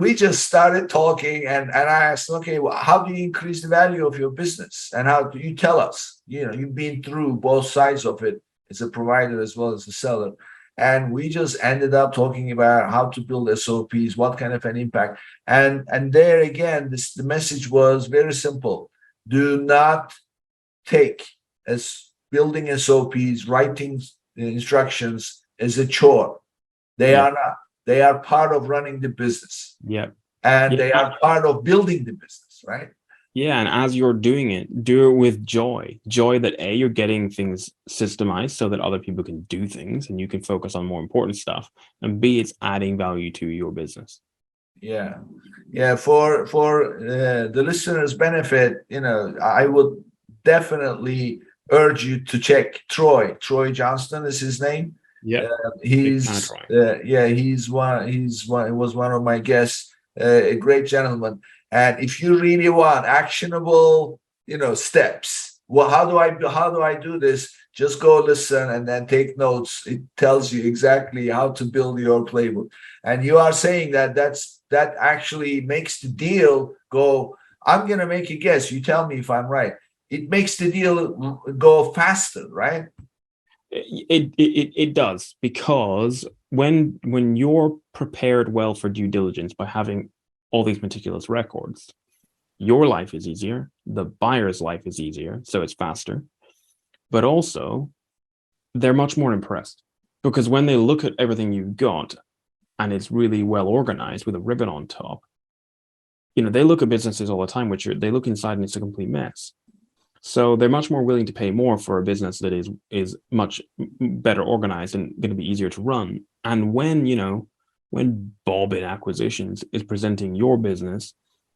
[SPEAKER 2] We just started talking, and I asked, "Okay, well, how do you increase the value of your business, and how do you tell us? You've been through both sides of it as a provider as well as a seller." And we just ended up talking about how to build SOPs, what kind of an impact. And there again, the message was very simple: do not take as building SOPs, writing instructions as a chore. They are not. They are part of running the business. And they are part of building the business, right?
[SPEAKER 3] Yeah, and as you're doing it, do it with joy. Joy that A, you're getting things systemized so that other people can do things and you can focus on more important stuff. And B, it's adding value to your business.
[SPEAKER 2] Yeah. For the listeners' benefit, I would definitely urge you to check Troy. Troy Johnston is his name. He was one of my guests, a great gentleman. And if you really want actionable, steps, well, how do I do this? Just go listen and then take notes. It tells you exactly how to build your playbook. And you are saying that actually makes the deal go. I'm gonna make a guess. You tell me if I'm right. it makes the deal go faster, right?
[SPEAKER 3] It does, because when you're prepared well for due diligence by having all these meticulous records, your life is easier, the buyer's life is easier, so it's faster, but also they're much more impressed, because when they look at everything you've got and it's really well organized with a ribbon on top, they look at businesses all the time, they look inside and it's a complete mess. So they're much more willing to pay more for a business that is much better organized and going to be easier to run. And when Bob in acquisitions is presenting your business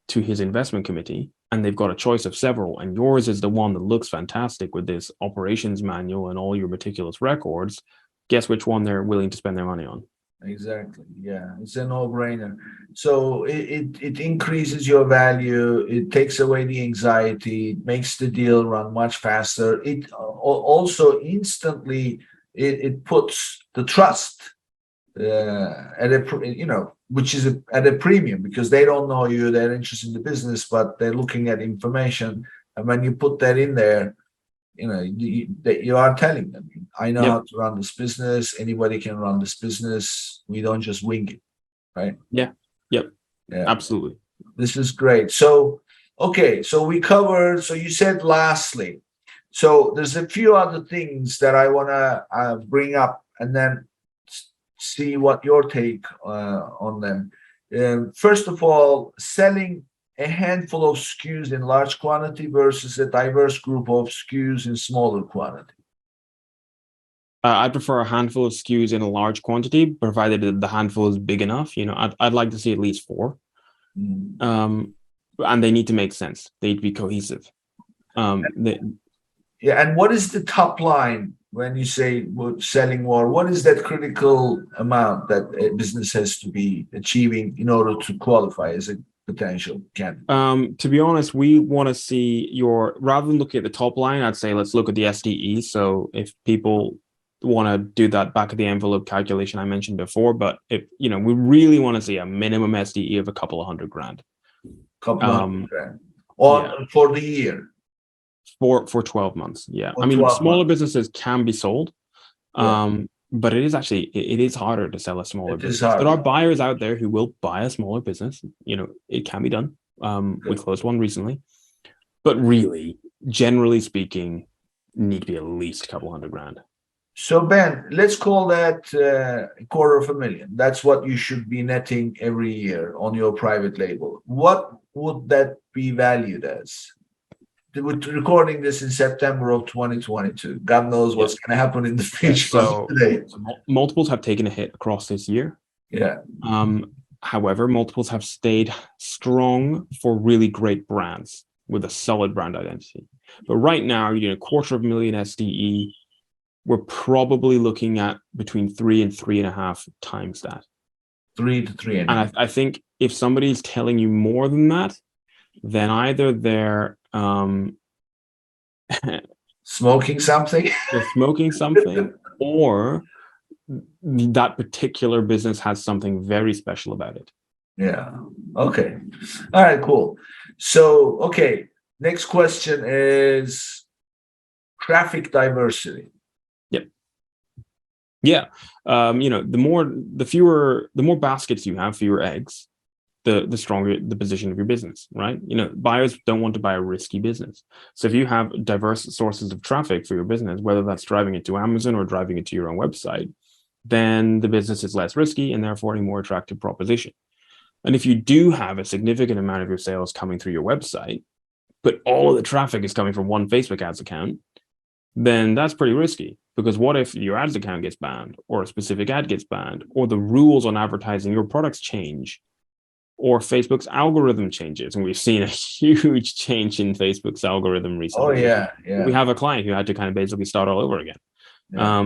[SPEAKER 3] to his investment committee, and they've got a choice of several, and yours is the one that looks fantastic with this operations manual and all your meticulous records, guess which one they're willing to spend their money on?
[SPEAKER 2] Exactly. Yeah, it's a no-brainer. So it increases your value. It takes away the anxiety. It makes the deal run much faster. It also instantly it puts the trust at a which is at a premium, because they don't know you. They're interested in the business, but they're looking at information. And when you put that in there, you are telling them, I know how to run this business. Anybody can run this business. We don't just wing it, right?
[SPEAKER 3] Yeah. Absolutely.
[SPEAKER 2] This is great. So, okay, so we covered. So you said lastly. So there's a few other things that I want to bring up, and then see what your take on them. First of all, selling a handful of SKUs in large quantity versus a diverse group of SKUs in smaller quantity.
[SPEAKER 3] I prefer a handful of SKUs in a large quantity, provided that the handful is big enough. I'd like to see at least 4. And they need to make sense. They need to be cohesive.
[SPEAKER 2] And what is the top line when you say selling more? What is that critical amount that a business has to be achieving in order to qualify as a potential candidate?
[SPEAKER 3] To be honest, we want to see rather than looking at the top line, I'd say let's look at the SDE. So if people want to do that back of the envelope calculation I mentioned before, but if we really want to see a minimum SDE of a couple of $100,000.
[SPEAKER 2] Couple of $100,000 for the year.
[SPEAKER 3] For 12 months. Yeah.
[SPEAKER 2] I mean,
[SPEAKER 3] smaller businesses can be sold. But it is harder to sell a smaller business. There are buyers out there who will buy a smaller business. It can be done. We closed one recently, but really, generally speaking, need to be at least a couple $100,000.
[SPEAKER 2] So Ben, let's call that $250,000. That's what you should be netting every year on your private label. What would that be valued as? We're recording this in September of 2022. God knows what's going to happen in the future.
[SPEAKER 3] So multiples have taken a hit across this year.
[SPEAKER 2] Yeah.
[SPEAKER 3] However, multiples have stayed strong for really great brands with a solid brand identity. But right now, you're doing $250,000 SDE. We're probably looking at between 3 and 3.5 times that.
[SPEAKER 2] 3 to 3.5.
[SPEAKER 3] And I think if somebody's telling you more than that, then either they're
[SPEAKER 2] smoking something.
[SPEAKER 3] They're smoking something, or that particular business has something very special about it.
[SPEAKER 2] Yeah. Okay. All right, cool. So, okay. Next question is traffic diversity.
[SPEAKER 3] Yep. Yeah. The more baskets you have, fewer eggs, the stronger the position of your business, right? Buyers don't want to buy a risky business. So if you have diverse sources of traffic for your business, whether that's driving it to Amazon or driving it to your own website, then the business is less risky and therefore a more attractive proposition. And if you do have a significant amount of your sales coming through your website, but all of the traffic is coming from one Facebook ads account, then that's pretty risky, because what if your ads account gets banned, or a specific ad gets banned, or the rules on advertising your products change, or Facebook's algorithm changes? And we've seen a huge change in Facebook's algorithm recently.
[SPEAKER 2] Oh, yeah.
[SPEAKER 3] We have a client who had to kind of basically start all over again,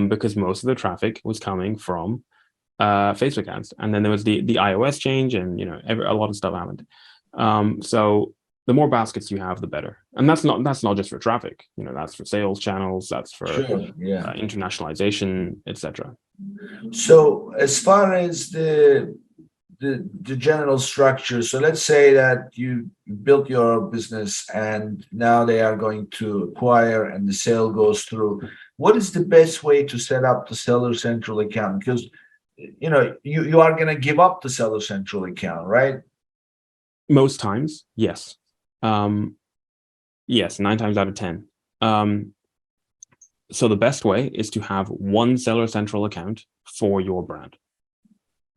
[SPEAKER 3] because most of the traffic was coming from Facebook ads. And then there was the iOS change, and a lot of stuff happened. So the more baskets you have, the better. And that's not just for traffic. That's for sales channels, that's for internationalization, etc.
[SPEAKER 2] So as far as the the general structure. So let's say that you built your business and now they are going to acquire and the sale goes through. What is the best way to set up the seller central account? Because you are going to give up the seller central account, right?
[SPEAKER 3] Most times, yes. Yes, 9 times out of 10. So the best way is to have one seller central account for your brand.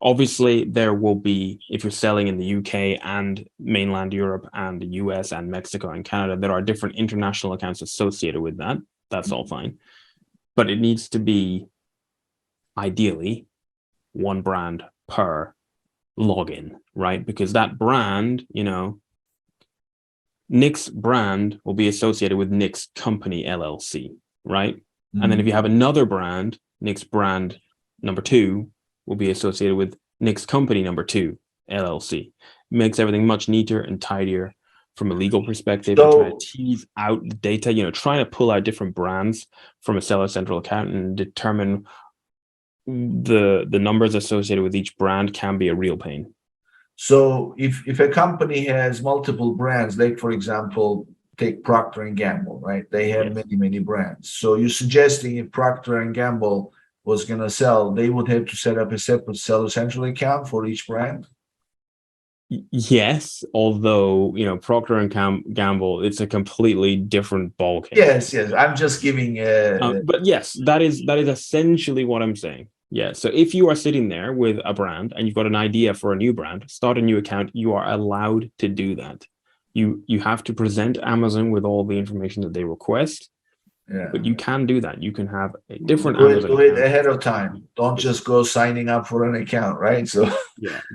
[SPEAKER 3] Obviously, there will be, if you're selling in the UK and mainland Europe and the US and Mexico and Canada, there are different international accounts associated with that. That's all fine. But it needs to be, ideally, one brand per login, right? Because that brand, Nick's brand will be associated with Nick's company LLC, right? Mm-hmm. And then if you have another brand, Nick's brand number 2 will be associated with Nick's company number 2 LLC. It makes everything much neater and tidier from a legal perspective. So, trying to tease out the data, trying to pull out different brands from a seller central account and determine the numbers associated with each brand can be a real pain.
[SPEAKER 2] So if a company has multiple brands, like for example, take Procter and Gamble, right? They have many brands. So you're suggesting if Procter and Gamble was going to sell, they would have to set up a separate seller central account for each brand?
[SPEAKER 3] Yes, although Procter and Gamble, it's a completely different ballgame.
[SPEAKER 2] Yes. I'm just giving.
[SPEAKER 3] But yes, that is essentially what I'm saying. Yeah. So if you are sitting there with a brand and you've got an idea for a new brand, start a new account. You are allowed to do that. You have to present Amazon with all the information that they request. Yeah. But you can do that. You can have a different Amazon
[SPEAKER 2] do it ahead of time. Don't just go signing up for an account, right? So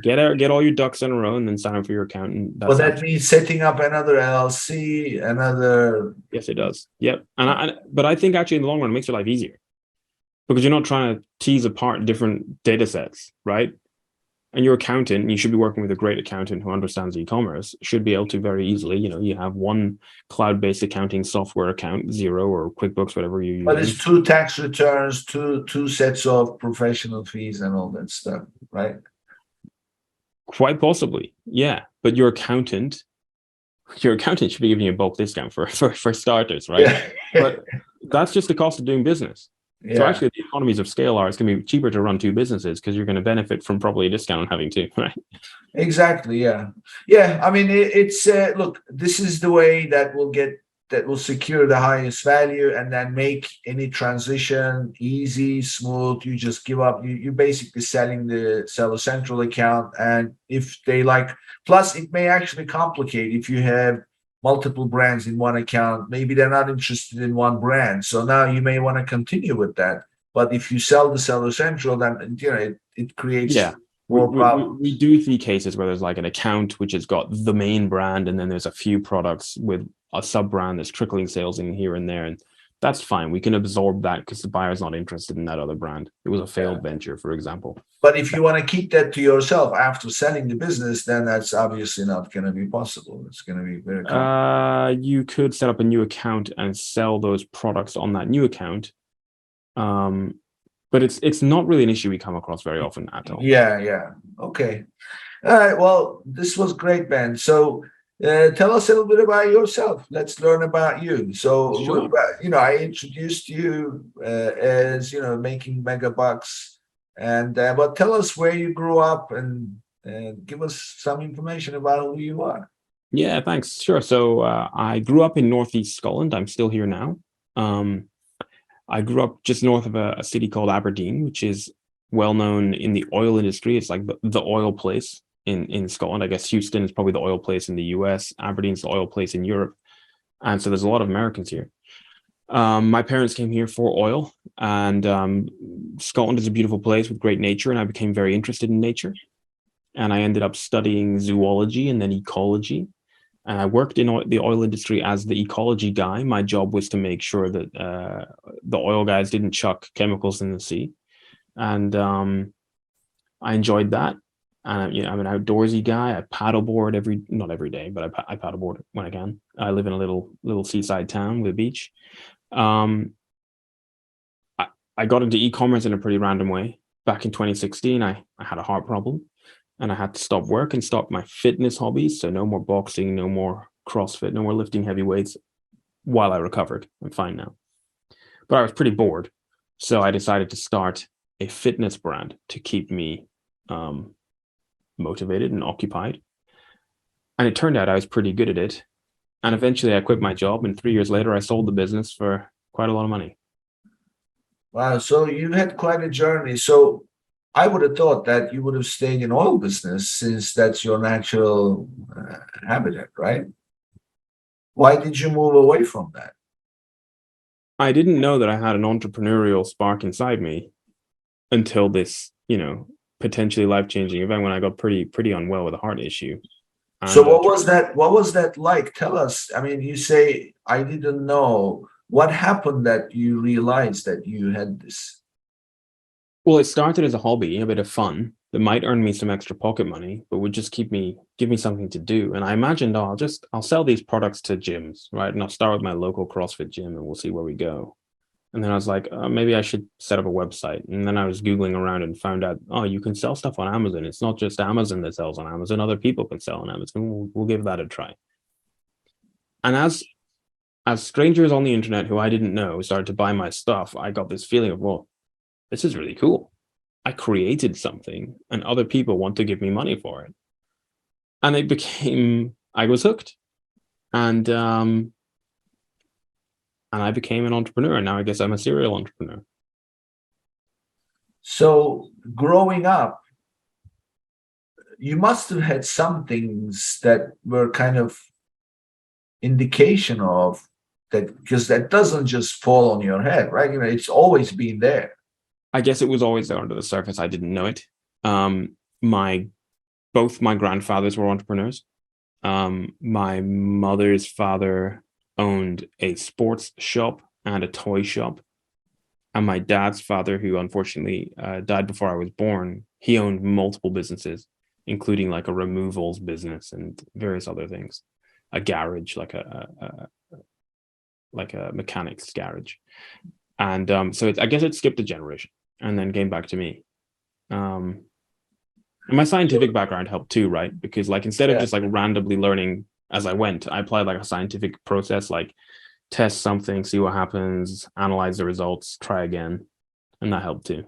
[SPEAKER 3] get all your ducks in a row and then sign up for your account. And
[SPEAKER 2] that's that means setting up another LLC, another.
[SPEAKER 3] Yes, it does. Yep. But I think actually in the long run it makes your life easier because you're not trying to tease apart different data sets, right? And your accountant, you should be working with a great accountant who understands e-commerce, should be able to very easily, you have one cloud-based accounting software account, Xero or QuickBooks, whatever you use.
[SPEAKER 2] But it's 2 tax returns, two sets of professional fees and all that stuff, right?
[SPEAKER 3] Quite possibly, yeah. But your accountant should be giving you a bulk discount for starters, right? Yeah. But that's just the cost of doing business. Yeah. So actually, the economies of scale it's going to be cheaper to run 2 businesses because you're going to benefit from probably a discount on having 2, right?
[SPEAKER 2] Exactly. Yeah. I mean, it's look. This is the way that will secure the highest value and then make any transition easy, smooth. You just give up. You're basically selling the seller central account, and if they like, plus it may actually complicate if you have multiple brands in one account. Maybe they're not interested in one brand, so now you may want to continue with that. But if you sell the seller central, then it creates more problems.
[SPEAKER 3] We do see cases where there's like an account which has got the main brand, and then there's a few products with a sub brand that's trickling sales in here and there, and that's fine. We can absorb that because the buyer's not interested in that other brand. It was a failed venture, for example.
[SPEAKER 2] But if you want to keep that to yourself after selling the business, then that's obviously not going to be possible. It's going to be very complicated.
[SPEAKER 3] You could set up a new account and sell those products on that new account. But it's not really an issue we come across very often at all.
[SPEAKER 2] Yeah. Okay. All right. Well, this was great, Ben. So tell us a little bit about yourself. Let's learn about you. So, sure. I introduced you as, making mega bucks. But tell us where you grew up and give us some information about who you are.
[SPEAKER 3] Yeah, thanks. Sure. So I grew up in Northeast Scotland. I'm still here now. I grew up just north of a city called Aberdeen, which is well known in the oil industry. It's like the oil place in Scotland. I guess Houston is probably the oil place in the US. Aberdeen's the oil place in Europe. And so there's a lot of Americans here. My parents came here for oil, and Scotland is a beautiful place with great nature, and I became very interested in nature. And I ended up studying zoology and then ecology. And I worked in the oil industry as the ecology guy. My job was to make sure that the oil guys didn't chuck chemicals in the sea. And I enjoyed that. And I'm an outdoorsy guy. I paddleboard not every day, but I paddleboard when I can. I live in a little seaside town with a beach. I got into e-commerce in a pretty random way. Back in 2016, I had a heart problem. and I had to stop work and stop my fitness hobbies. So no more boxing, no more CrossFit, no more lifting heavy weights while I recovered. I'm fine now. But I was pretty bored. So I decided to start a fitness brand to keep me motivated and occupied. And it turned out I was pretty good at it. And eventually I quit my job. And 3 years later, I sold the business for quite a lot of money.
[SPEAKER 2] Wow. So you had quite a journey. So I would have thought that you would have stayed in oil business since that's your natural habitat, right? Why did you move away from that?
[SPEAKER 3] I didn't know that I had an entrepreneurial spark inside me until this, potentially life-changing event when I got pretty unwell with a heart issue.
[SPEAKER 2] So what was that? What was that like? Tell us. I mean, you say I didn't know. What happened that you realized that you had this?
[SPEAKER 3] Well, it started as a hobby, a bit of fun that might earn me some extra pocket money, but would just give me something to do. And I imagined, I'll sell these products to gyms, right? And I'll start with my local CrossFit gym and we'll see where we go. And then I was like, maybe I should set up a website. And then I was Googling around and found out, you can sell stuff on Amazon. It's not just Amazon that sells on Amazon. Other people can sell on Amazon. We'll give that a try. And as strangers on the internet who I didn't know started to buy my stuff, I got this feeling of, well, this is really cool. I created something and other people want to give me money for it. And I was hooked. And I became an entrepreneur. And now I guess I'm a serial entrepreneur.
[SPEAKER 2] So growing up, you must have had some things that were kind of indication of that, because that doesn't just fall on your head, right? It's always been there.
[SPEAKER 3] I guess it was always there under the surface. I didn't know it. Both my grandfathers were entrepreneurs. My mother's father owned a sports shop and a toy shop. And my dad's father, who unfortunately died before I was born, he owned multiple businesses, including like a removals business and various other things, a garage, like a mechanic's garage. And so I guess it skipped a generation and then came back to me. And my scientific background helped too, right? Because like instead of just like randomly learning as I went, I applied like a scientific process, like test something, see what happens, analyze the results, try again. And that helped too.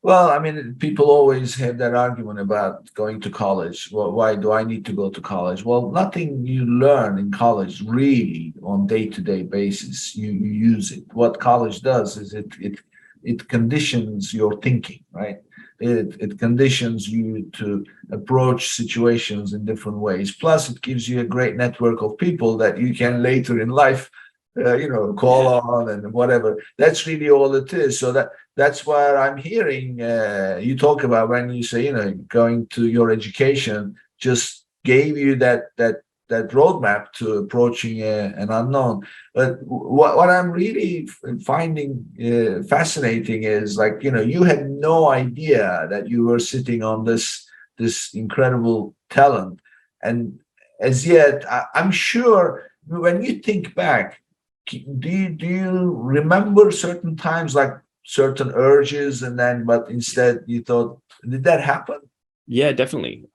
[SPEAKER 2] Well, I mean, people always have that argument about going to college. Well, why do I need to go to college? Well, nothing you learn in college really on day-to-day basis. You use it. What college does is it conditions your thinking, right? It conditions you to approach situations in different ways. Plus, it gives you a great network of people that you can later in life, call on and whatever. That's really all it is. So that's what I'm hearing you talk about when you say, going to your education just gave you that roadmap to approaching an unknown. But what I'm really finding fascinating is like, you had no idea that you were sitting on this incredible talent. And as yet, I'm sure when you think back, do you remember certain times, like certain urges, but instead you thought, did that happen?
[SPEAKER 3] Yeah, definitely.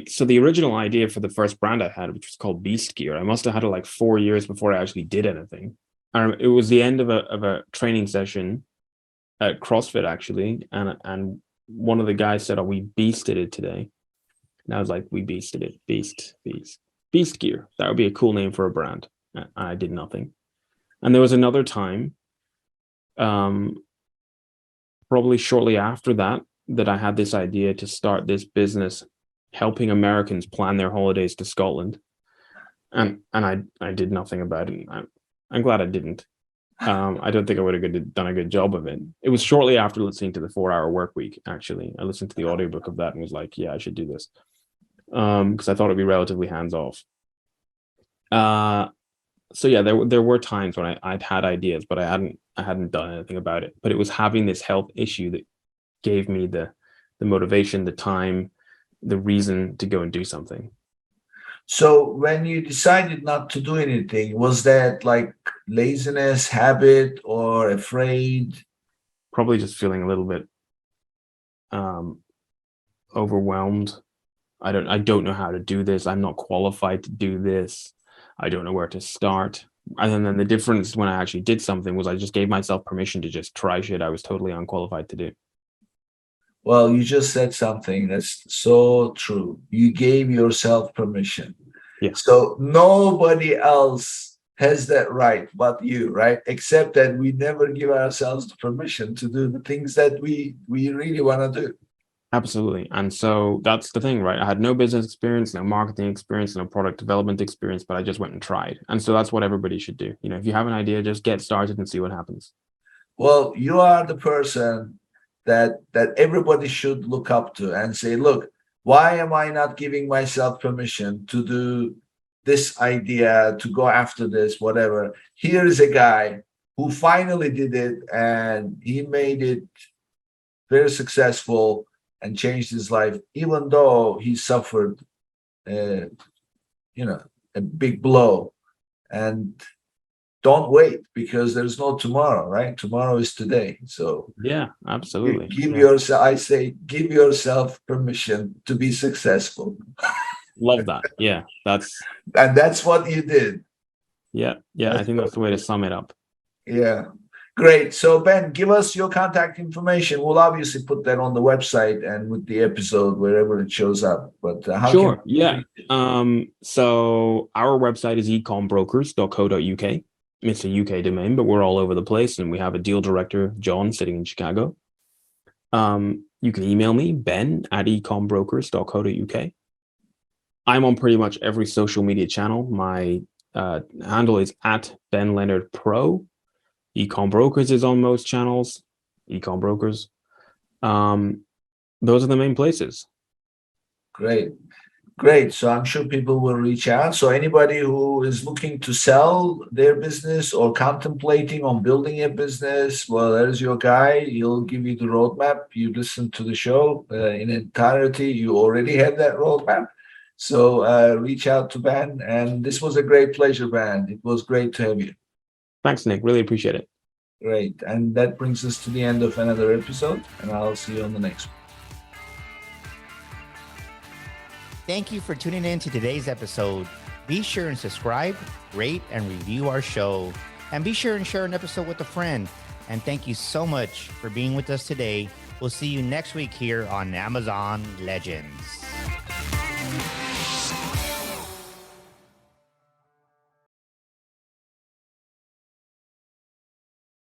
[SPEAKER 3] So the original idea for the first brand I had, which was called Beast Gear, I must have had it like 4 years before I actually did anything. It was the end of a training session at CrossFit actually, and one of the guys said, "Oh, we beasted it today." And I was like, "We beasted it, Beast Gear. That would be a cool name for a brand." And I did nothing. And there was another time, probably shortly after that I had this idea to start this business helping Americans plan their holidays to Scotland. And I did nothing about it. I'm glad I didn't. I don't think I would have done a good job of it. It was shortly after listening to the 4-Hour Workweek, actually. I listened to the audiobook of that and was like, yeah, I should do this. Because I thought it'd be relatively hands-off. So yeah, there were times when I'd had ideas, but I hadn't done anything about it. But it was having this health issue that gave me the motivation, the time, the reason to go and do something.
[SPEAKER 2] So when you decided not to do anything, was that like laziness, habit, or afraid?
[SPEAKER 3] Probably just feeling a little bit overwhelmed I don't know how to do this. I'm not qualified to do this. I don't know where to start. And then the difference when I actually did something was I just gave myself permission to just try shit I was totally unqualified to do.
[SPEAKER 2] Well, you just said something that's so true. You gave yourself permission.
[SPEAKER 3] Yeah.
[SPEAKER 2] So nobody else has that right but you, right? Except that we never give ourselves the permission to do the things that we really want to do.
[SPEAKER 3] Absolutely. And so that's the thing, right? I had no business experience, no marketing experience, no product development experience, but I just went and tried. And so that's what everybody should do. You know, if you have an idea, just get started and see what happens.
[SPEAKER 2] Well, you are the person that everybody should look up to and say, look, why am I not giving myself permission to do this idea, to go after this, whatever? Here is a guy who finally did it, and he made it very successful and changed his life, even though he suffered, a big blow. And don't wait, because there's no tomorrow, right? Tomorrow is today. So
[SPEAKER 3] yeah, absolutely.
[SPEAKER 2] Give yourself permission to be successful.
[SPEAKER 3] Love that. Yeah,
[SPEAKER 2] that's what you did.
[SPEAKER 3] Yeah, I think that's the way to sum it up.
[SPEAKER 2] Yeah. Great. So Ben, give us your contact information. We'll obviously put that on the website and with the episode wherever it shows up. But how
[SPEAKER 3] sure. Yeah. So our website is ecombrokers.co.uk. It's a UK domain, but we're all over the place, and we have a deal director, John, sitting in Chicago. You can email me, ben@ecombrokers.co.uk. I'm on pretty much every social media channel. My handle is @BenLeonardPro. Ecom Brokers is on most channels. Ecom Brokers. Those are the main places.
[SPEAKER 2] Great. So I'm sure people will reach out. So anybody who is looking to sell their business or contemplating on building a business, well, there's your guy. He'll give you the roadmap. You listen to the show in entirety. You already have that roadmap. So reach out to Ben. And this was a great pleasure, Ben. It was great to have you.
[SPEAKER 3] Thanks, Nick. Really appreciate it.
[SPEAKER 2] Great. And that brings us to the end of another episode, and I'll see you on the next one.
[SPEAKER 1] Thank you for tuning in to today's episode. Be sure and subscribe, rate, and review our show. And be sure and share an episode with a friend. And thank you so much for being with us today. We'll see you next week here on Amazon Legends.